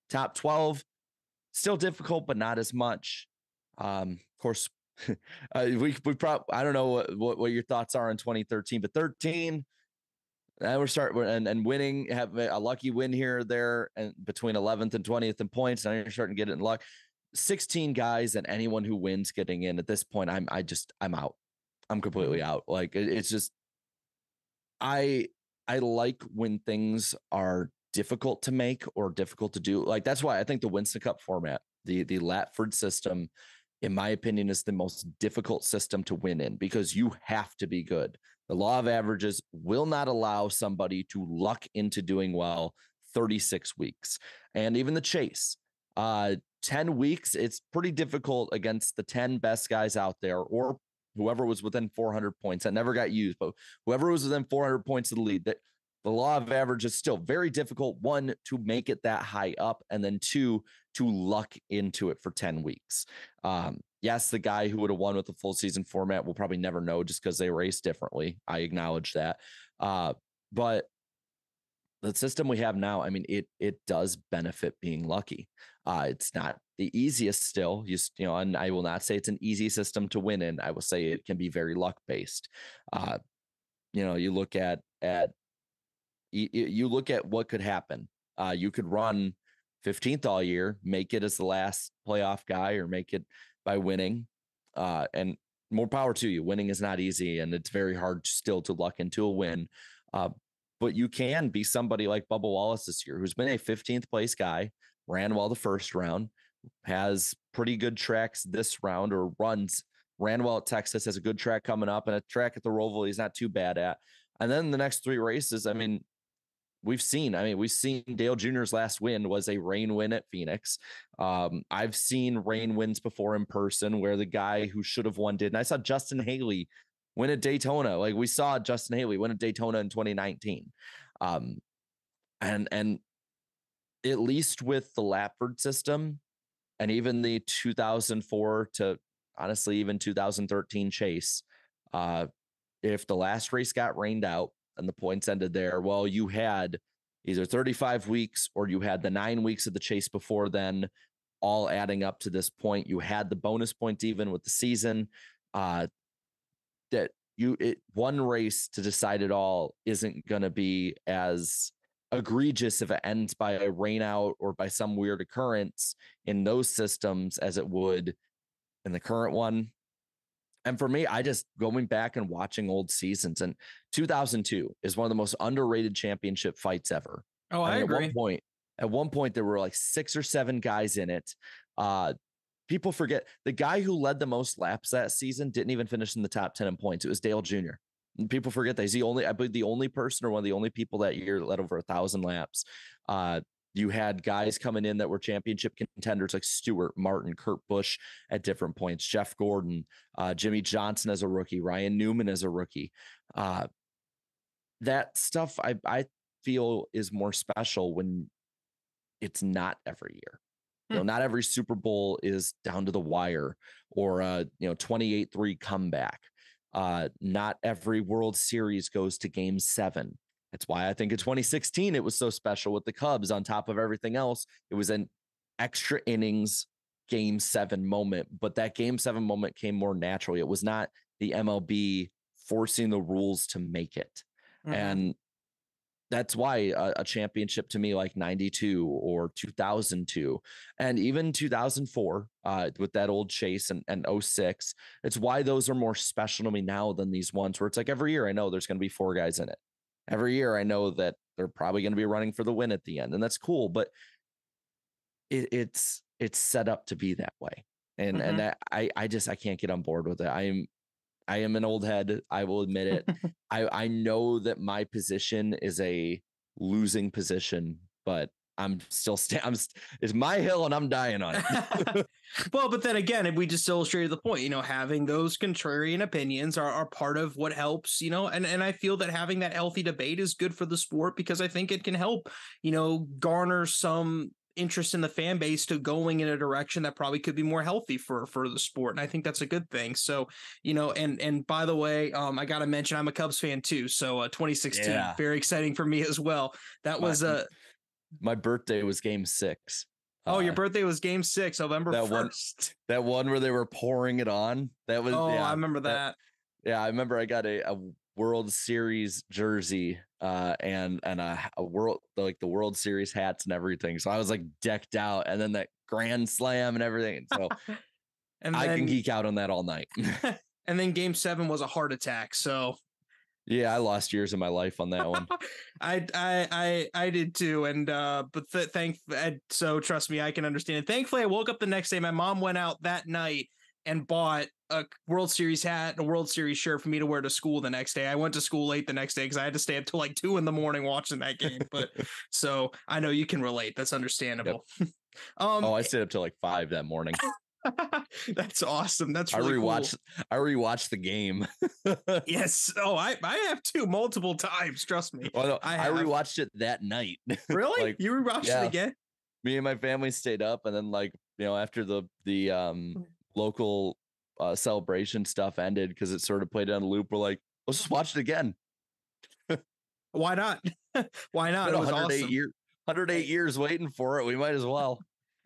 Top 12, still difficult, but not as much. Of course, we probably, I don't know what your thoughts are in 2013, but 13, we're starting and winning, have a lucky win here or there, and between 11th and 20th in points. Now you're starting to get it in luck. 16 guys, and anyone who wins getting in at this point, I'm out. I'm completely out. Like it's just, I like when things are difficult to make or difficult to do. Like that's why I think the Winston Cup format, the Latford system, in my opinion, is the most difficult system to win in, because you have to be good. The law of averages will not allow somebody to luck into doing well 36 weeks. And even the chase, 10 weeks, it's pretty difficult against the 10 best guys out there, or whoever was within 400 points. That never got used, but whoever was within 400 points of the lead, that the law of average is still very difficult, one, to make it that high up, and then two, to luck into it for 10 weeks. Yes, the guy who would have won with the full season format will probably never know, just because they race differently. I acknowledge that. But the system we have now, I mean, it does benefit being lucky. It's not the easiest still, and I will not say it's an easy system to win in. I will say it can be very luck based. You look at what could happen. You could run 15th all year, make it as the last playoff guy, or make it by winning. And more power to you. Winning is not easy, and it's very hard still to luck into a win. But you can be somebody like Bubba Wallace this year, who's been a 15th place guy, ran well the first round, has pretty good tracks this round, or ran well at Texas, has a good track coming up, and a track at the Roval he's not too bad at. And then the next three races, I mean, we've seen Dale Jr.'s last win was a rain win at Phoenix. I've seen rain wins before in person where the guy who should have won did. And I saw Justin Haley win at Daytona. Like we saw Justin Haley win at Daytona in 2019. And at least with the Latford system, and even the 2004 to honestly even 2013 chase, if the last race got rained out and the points ended there, well, you had either 35 weeks or you had the 9 weeks of the chase before then, all adding up to this point. You had the bonus points even with the season. One race to decide it all isn't going to be as egregious if it ends by a rain out or by some weird occurrence in those systems as it would in the current one. And for me, I just going back and watching old seasons, and 2002 is one of the most underrated championship fights ever. Oh, I agree. At one point, there were like 6 or 7 guys in it. People forget the guy who led the most laps that season didn't even finish in the top 10 in points. It was Dale Jr. And people forget that he's I believe the only person, or one of the only people that year that led over 1,000 laps. You had guys coming in that were championship contenders like Stewart, Martin, Kurt Busch at different points, Jeff Gordon, Jimmy Johnson as a rookie, Ryan Newman as a rookie. That stuff I feel is more special when it's not every year. Not every Super Bowl is down to the wire, or 28-3 comeback. Not every World Series goes to Game 7. That's why I think in 2016 it was so special with the Cubs. On top of everything else, it was an extra innings Game 7 moment, but that Game 7 moment came more naturally. It was not the MLB forcing the rules to make it. Mm-hmm. And that's why a championship to me, like 92 or 2002 and even 2004 with that old chase and 06, it's why those are more special to me now than these ones where it's like every year I know there's going to be 4 guys in it. Every year I know that they're probably going to be running for the win at the end, and that's cool, but it's set up to be that way. And mm-hmm. and that I can't get on board with it. I am an old head. I will admit it. I know that my position is a losing position, but I'm still it's my hill and I'm dying on it. Well, but then again, we just illustrated the point, having those contrarian opinions are part of what helps, and I feel that having that healthy debate is good for the sport, because I think it can help, garner some interest in the fan base to going in a direction that probably could be more healthy for the sport. And I think that's a good thing. So, and by the way, I got to mention I'm a Cubs fan too. So 2016, very exciting for me as well. That was my birthday was Game 6. Oh, your birthday was Game 6, November 1st. That one where they were pouring it on. That was. Oh, I remember that. I remember I got a World Series jersey and a world, like the World Series hats and everything. So I was like decked out, and then that grand slam and everything. So and I can geek out on that all night. And then Game 7 was a heart attack. So yeah, I lost years of my life on that one. I did too. And so trust me, I can understand it. Thankfully, I woke up the next day. My mom went out that night and bought a World Series hat and a World Series shirt for me to wear to school the next day. I went to school late the next day because I had to stay up till like 2 a.m. watching that game. But so I know you can relate. That's understandable. Yep. I stayed up till like 5 that morning. That's awesome. That's really cool. I rewatched the game. Yes. Oh, I have too, multiple times. Trust me. Well, no, I rewatched it that night. Really? Like, you rewatched it again? Me and my family stayed up, and then after the local celebration stuff ended, because it sort of played on a loop, we're like, let's just watch it again. Why not? Why not? It was 108 awesome. 108 years waiting for it. We might as well.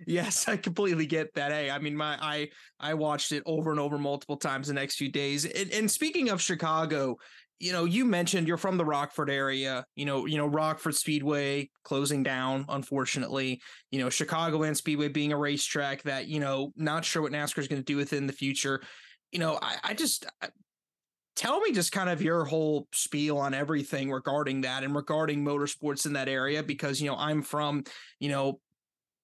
Yes, I completely get that. Hey, I mean, I watched it over and over multiple times the next few days. And speaking of Chicago, you mentioned you're from the Rockford area. Rockford Speedway closing down, unfortunately. Chicagoland Speedway being a racetrack that not sure what NASCAR is going to do within the future. Tell me just kind of your whole spiel on everything regarding that and regarding motorsports in that area, because I'm from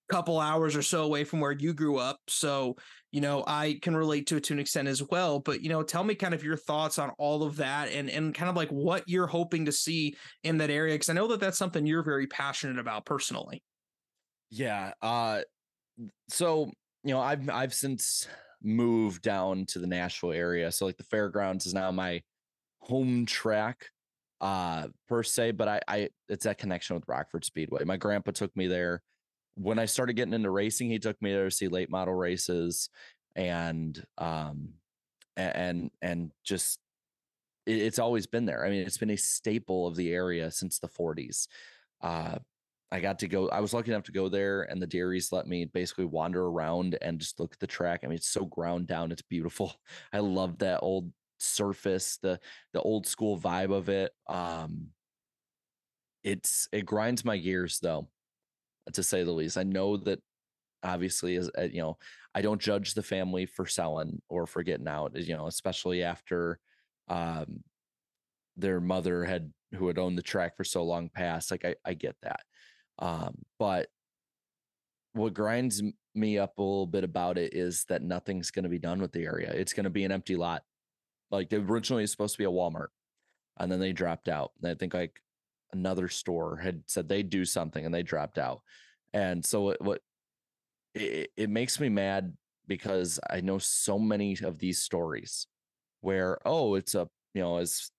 couple hours or so away from where you grew up. So, I can relate to it to an extent as well. But, tell me kind of your thoughts on all of that and kind of like what you're hoping to see in that area. Cause I know that that's something you're very passionate about personally. Yeah. So, I've since moved down to the Nashville area. So like the fairgrounds is now my home track per se, but it's that connection with Rockford Speedway. My grandpa took me there. When I started getting into racing, he took me there to see late model races, and just it's always been there. I mean, it's been a staple of the area since the 40s. I was lucky enough to go there, and the dairies let me basically wander around and just look at the track. I mean, it's so ground down. It's beautiful. I love that old surface, the old school vibe of it. It grinds my gears though, to say the least. I know that obviously, as I don't judge the family for selling or for getting out, especially after their mother who had owned the track for so long passed. Like I get that. But what grinds me up a little bit about it is that nothing's going to be done with the area. It's going to be an empty lot. Like originally it's supposed to be a Walmart, and then they dropped out. And I think like another store had said they'd do something, and they dropped out. And so it makes me mad, because I know so many of these stories where, it's as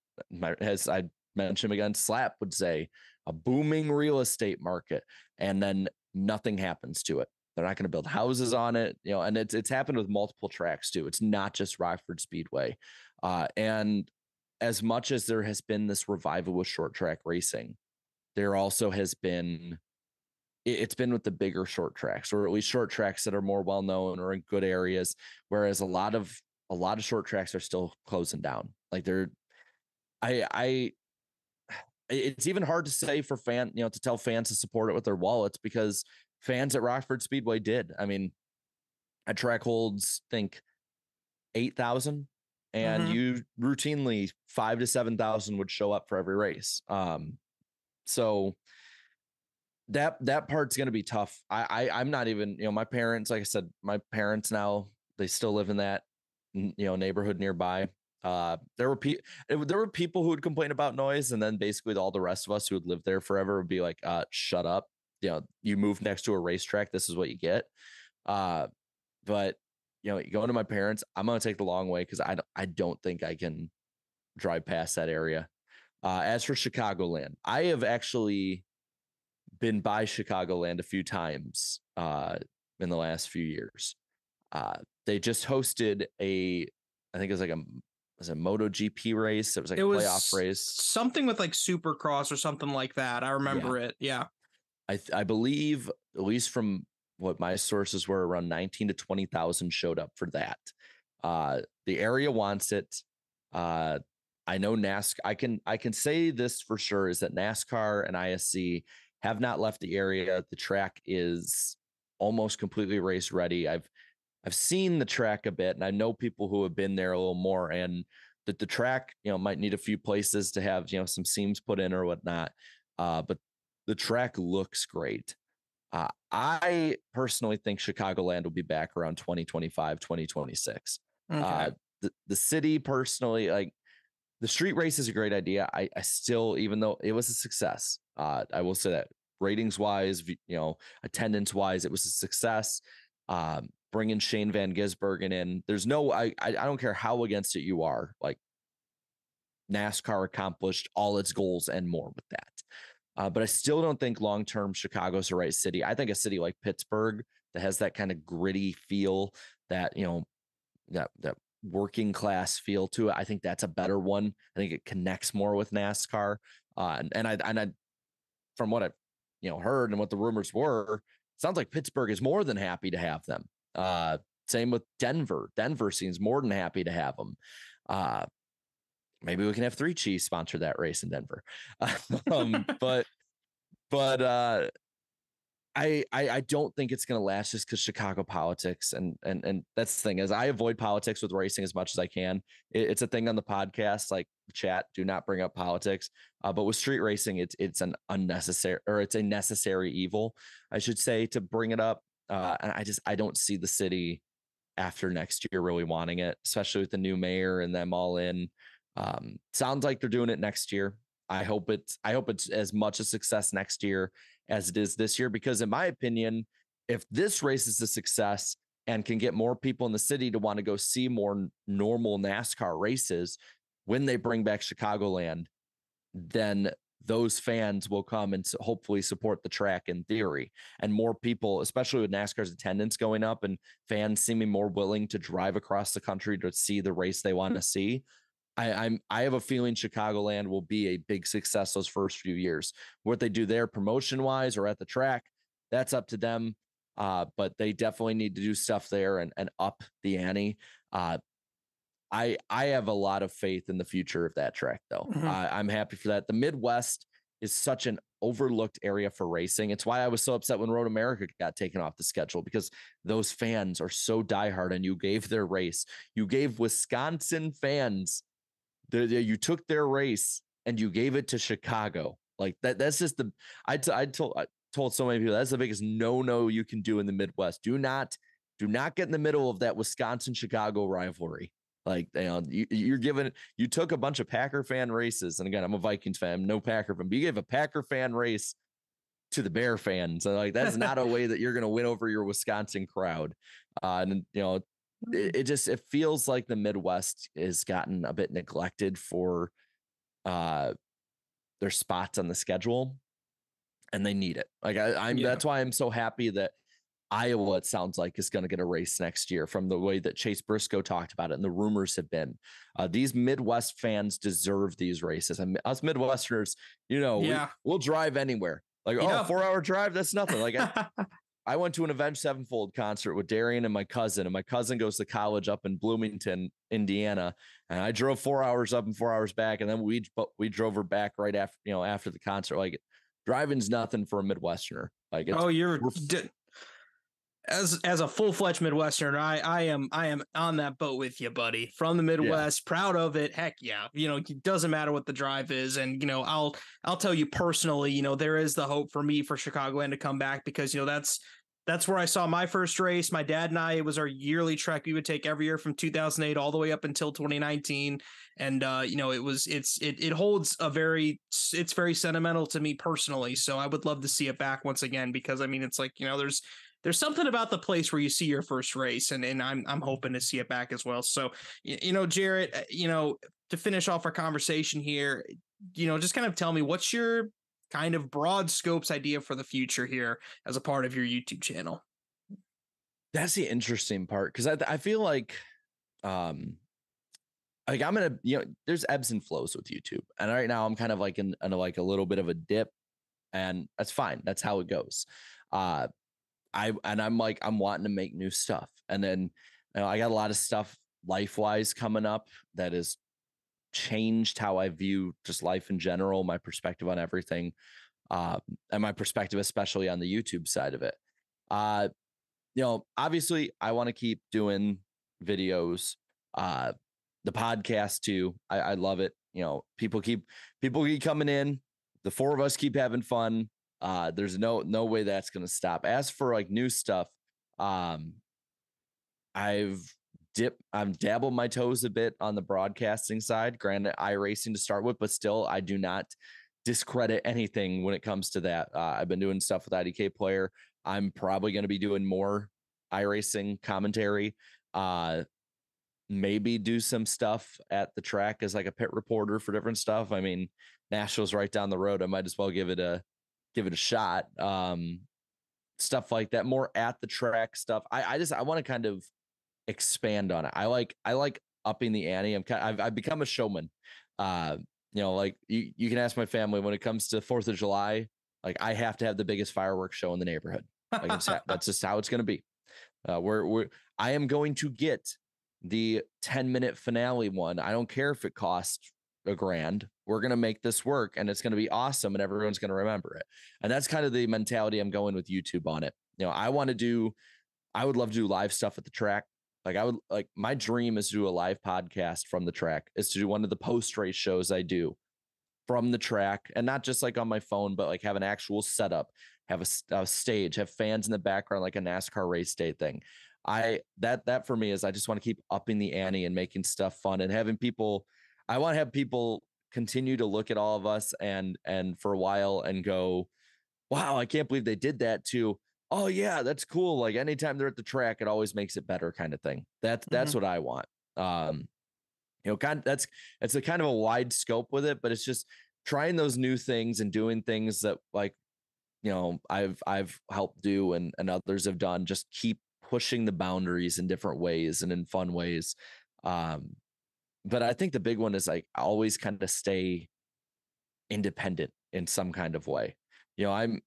I mentioned again, Slap would say, a booming real estate market, and then nothing happens to it. They're not going to build houses on it, and it's happened with multiple tracks too. It's not just Rockford Speedway. And as much as there has been this revival with short track racing, there also has been, it's been with the bigger short tracks, or at least short tracks that are more well-known or in good areas. Whereas a lot of short tracks are still closing down. Like it's even hard to say for to tell fans to support it with their wallets, because fans at Rockford Speedway did. I mean, a track holds, think 8,000, and you routinely 5,000 to 7,000 would show up for every race. So that part's going to be tough. I'm not even, my parents, like I said, my parents now, they still live in that, neighborhood nearby. There were people who would complain about noise, and then basically all the rest of us who would live there forever would be like, shut up. You move next to a racetrack, this is what you get. But going to my parents, I'm going to take the long way, because I don't think I can drive past that area. As for Chicagoland, I have actually been by Chicagoland a few times in the last few years. They just hosted I think it was a MotoGP race. It was like a playoff race. Something with like Supercross or something like that. I remember it. Yeah. I believe, at least from what my sources were, around 19 to 20,000 showed up for that. The area wants it. I know NASCAR. I can say this for sure, is that NASCAR and ISC have not left the area. The track is almost completely race ready. I've seen the track a bit, and I know people who have been there a little more, and that the track, might need a few places to have, some seams put in or whatnot. But the track looks great. I personally think Chicagoland will be back around 2025, 2026. Okay. The city personally, like, the street race is a great idea. I still, even though it was a success, I will say that ratings wise, attendance wise, it was a success. Bringing Shane Van Gisbergen in, there's no, I don't care how against it you are. Like, NASCAR accomplished all its goals and more with that. But I still don't think long-term Chicago's the right city. I think a city like Pittsburgh that has that kind of gritty feel, that, that working class feel to it, I think that's a better one. I think it connects more with NASCAR. And I, from what I've, heard and what the rumors were, sounds like Pittsburgh is more than happy to have them. Same with Denver. Denver seems more than happy to have them. Maybe we can have 3 Cheese sponsor that race in Denver. But I don't think it's going to last, just because Chicago politics and that's the thing, is I avoid politics with racing as much as I can. It's a thing on the podcast, like chat, do not bring up politics. But with street racing, it's an unnecessary, or it's a necessary evil, I should say, to bring it up. And I don't see the city after next year really wanting it, especially with the new mayor and them all in. Sounds like they're doing it next year. I hope it's as much a success next year as it is this year, because in my opinion, if this race is a success and can get more people in the city to want to go see more normal NASCAR races when they bring back Chicagoland, then those fans will come and hopefully support the track in theory. And more people, especially with NASCAR's attendance going up and fans seeming more willing to drive across the country to see the race they want to see, I have a feeling Chicagoland will be a big success those first few years. What they do there promotion wise or at the track, that's up to them. But they definitely need to do stuff there and up the ante. I have a lot of faith in the future of that track, though. Mm-hmm. I'm happy for that. The Midwest is such an overlooked area for racing. It's why I was so upset when Road America got taken off the schedule, because those fans are so diehard, and you gave their race. You gave Wisconsin fans, you took their race and you gave it to Chicago. Like that's just I told so many people, that's the biggest no you can do in the Midwest. Do not get in the middle of that Wisconsin-Chicago rivalry. Like, you took a bunch of Packer fan races. And again, I'm a Vikings fan, I'm no Packer fan, but you gave a Packer fan race to the Bear fans. So like, that's not a way that you're going to win over your Wisconsin crowd. And it feels like the Midwest has gotten a bit neglected for their spots on the schedule, and they need it. Like that's why I'm so happy that Iowa, it sounds like, is going to get a race next year, from the way that Chase Briscoe talked about it. And the rumors have been, these Midwest fans deserve these races. And us Midwesterners, we'll drive anywhere. Like, 4-hour drive, that's nothing. Like I went to an Avenged Sevenfold concert with Darian and my cousin goes to college up in Bloomington, Indiana. And I drove 4 hours up and 4 hours back. And then we drove her back right after the concert. Like, driving's nothing for a Midwesterner. Like, as a full-fledged Midwesterner, I am on that boat with you, buddy. From the Midwest, proud of it. Heck yeah. It doesn't matter what the drive is. And, I'll tell you personally, there is the hope for me for Chicagoland to come back, because, that's where I saw my first race. My dad and I, it was our yearly trek we would take every year from 2008 all the way up until 2019. And, it holds it's very sentimental to me personally. So I would love to see it back once again, because it's like, there's something about the place where you see your first race, and I'm hoping to see it back as well. So, Jaret, to finish off our conversation here, just kind of tell me, what's your kind of broad scopes idea for the future here as a part of your YouTube channel? That's the interesting part, because I feel like I'm gonna, there's ebbs and flows with YouTube, and right now I'm kind of like in like a little bit of a dip, and that's fine. That's how it goes. I'm wanting to make new stuff, and then I got a lot of stuff life-wise coming up that has changed how I view just life in general, my perspective on everything, and my perspective especially on the YouTube side of it. Obviously I want to keep doing videos, the podcast too. I love it. People keep coming in. The four of us keep having fun. There's no way that's going to stop. As for like new stuff, I've dabbled my toes a bit on the broadcasting side. Granted, iRacing to start with, but still, I do not discredit anything when it comes to that. I've been doing stuff with IDK Player. I'm probably going to be doing more iRacing commentary. Maybe do some stuff at the track as like a pit reporter for different stuff. I mean, Nashville's right down the road. I might as well give it a shot. Stuff like that, more at the track stuff. I want to kind of expand on it. I like upping the ante. I've become a showman. Like you can ask my family when it comes to 4th of July, like I have to have the biggest fireworks show in the neighborhood. Like that's just how it's going to be. I am going to get the 10-minute finale one. I don't care if it costs $1,000. We're going to make this work, and it's going to be awesome, and everyone's going to remember it. And that's kind of the mentality I'm going with YouTube on it. I would love to do live stuff at the track. My dream is to do a live podcast from the track, is to do one of the post-race shows I do from the track, and not just like on my phone, but like have an actual setup, have a stage, have fans in the background, like a NASCAR race day thing. That for me is, I just want to keep upping the ante and making stuff fun and having people. I want to have people continue to look at all of us and for a while and go, wow, I can't believe they did that too. Oh yeah, that's cool. Like anytime they're at the track, it always makes it better, kind of thing. That's what I want. It's a kind of a wide scope with it, but it's just trying those new things and doing things that I've helped do and others have done. Just keep pushing the boundaries in different ways and in fun ways. But I think the big one is like always kind of stay independent in some kind of way. I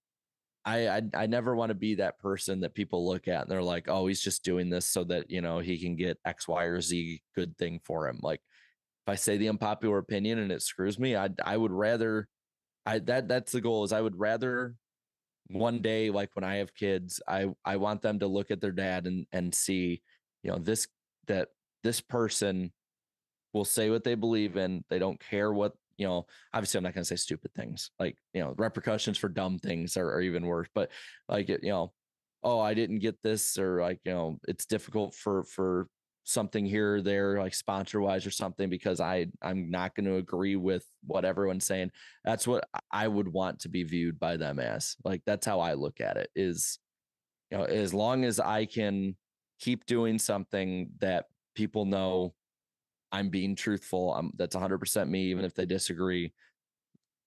never want to be that person that people look at and they're like, oh, he's just doing this so that, he can get X, Y, or Z good thing for him. Like if I say the unpopular opinion and it screws me, I would rather, that's the goal, is I would rather one day, like when I have kids, I want them to look at their dad and see, that this person will say what they believe in. They don't care what, obviously I'm not going to say stupid things, like, repercussions for dumb things are even worse, but like, oh, I didn't get this, or like, it's difficult for something here or there, like sponsor wise or something, because I'm not going to agree with what everyone's saying. That's what I would want to be viewed by them as. Like, that's how I look at it, is, as long as I can keep doing something that people know I'm being truthful, that's 100% me, even if they disagree.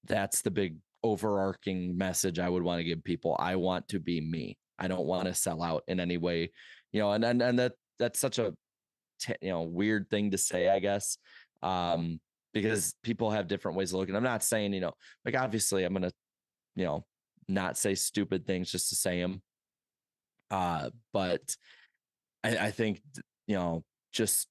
That's the big overarching message I would want to give people. I want to be me. I don't want to sell out in any way, and that's such a weird thing to say, I guess, because people have different ways of looking. I'm not saying, like, obviously I'm going to, not say stupid things just to say them. But I think, just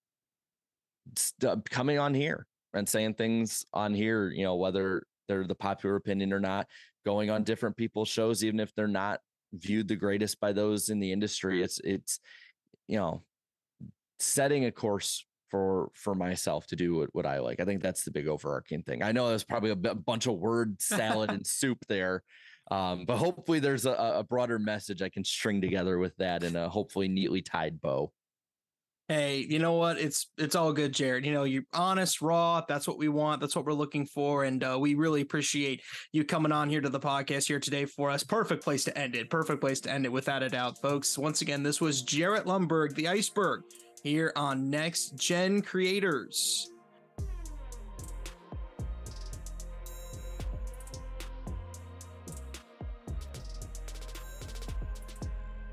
coming on here and saying things on here, whether they're the popular opinion or not, going on different people's shows, even if they're not viewed the greatest by those in the industry, it's setting a course for myself to do what I like. I think that's the big overarching thing. I know there's probably a bunch of word salad and soup there, but hopefully there's a broader message I can string together with that in a hopefully neatly tied bow. Hey, you know what? It's all good, Jaret. You're honest, raw. That's what we want. That's what we're looking for. And we really appreciate you coming on here to the podcast here today for us. Perfect place to end it. Perfect place to end it, without a doubt, folks. Once again, this was Jaret Lundburg, the Iceberg, here on Next Gen Creators.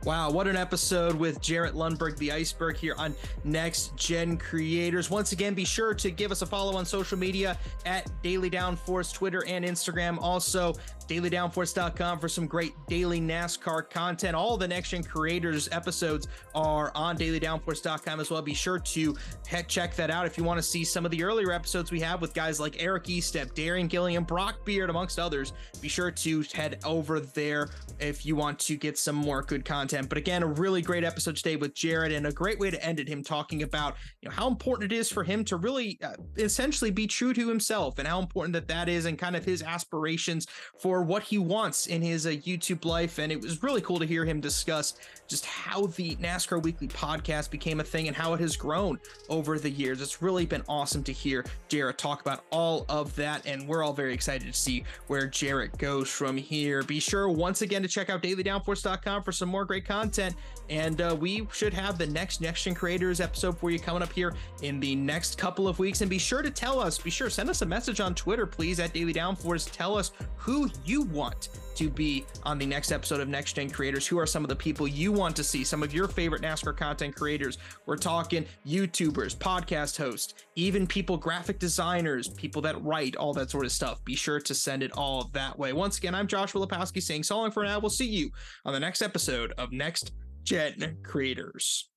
Wow, what an episode with Jaret Lundburg, the Iceberg, here on Next Gen Creators. Once again, be sure to give us a follow on social media at Daily Downforce, Twitter and Instagram. Also, dailydownforce.com for some great daily NASCAR content. All the Next Gen Creators episodes are on dailydownforce.com as well. Be sure to check that out if you want to see some of the earlier episodes we have with guys like Eric Estep, Darian Gilliam, Brock Beard, amongst others. Be sure to head over there if you want to get some more good content. But again, a really great episode today with Jaret, and a great way to end it, him talking about how important it is for him to really essentially be true to himself, and how important that is, and kind of his aspirations for what he wants in his YouTube life. And it was really cool to hear him discuss just how the NASCAR Weekly Podcast became a thing and how it has grown over the years. It's really been awesome to hear Jaret talk about all of that, and we're all very excited to see where Jaret goes from here. Be sure once again to check out dailydownforce.com for some more great content, and we should have the next Gen Creators episode for you coming up here in the next couple of weeks. And be sure to send us a message on Twitter, please, at Daily Downforce. Tell us who you want to be on the next episode of Next Gen Creators. Who are some of the people you want to see, some of your favorite NASCAR content creators? We're talking YouTubers, podcast hosts, even people, graphic designers, people that write, all that sort of stuff. Be sure to send it all that way. Once again, I'm Joshua Lepowski saying so long for now. We'll see you on the next episode of Next Gen Creators.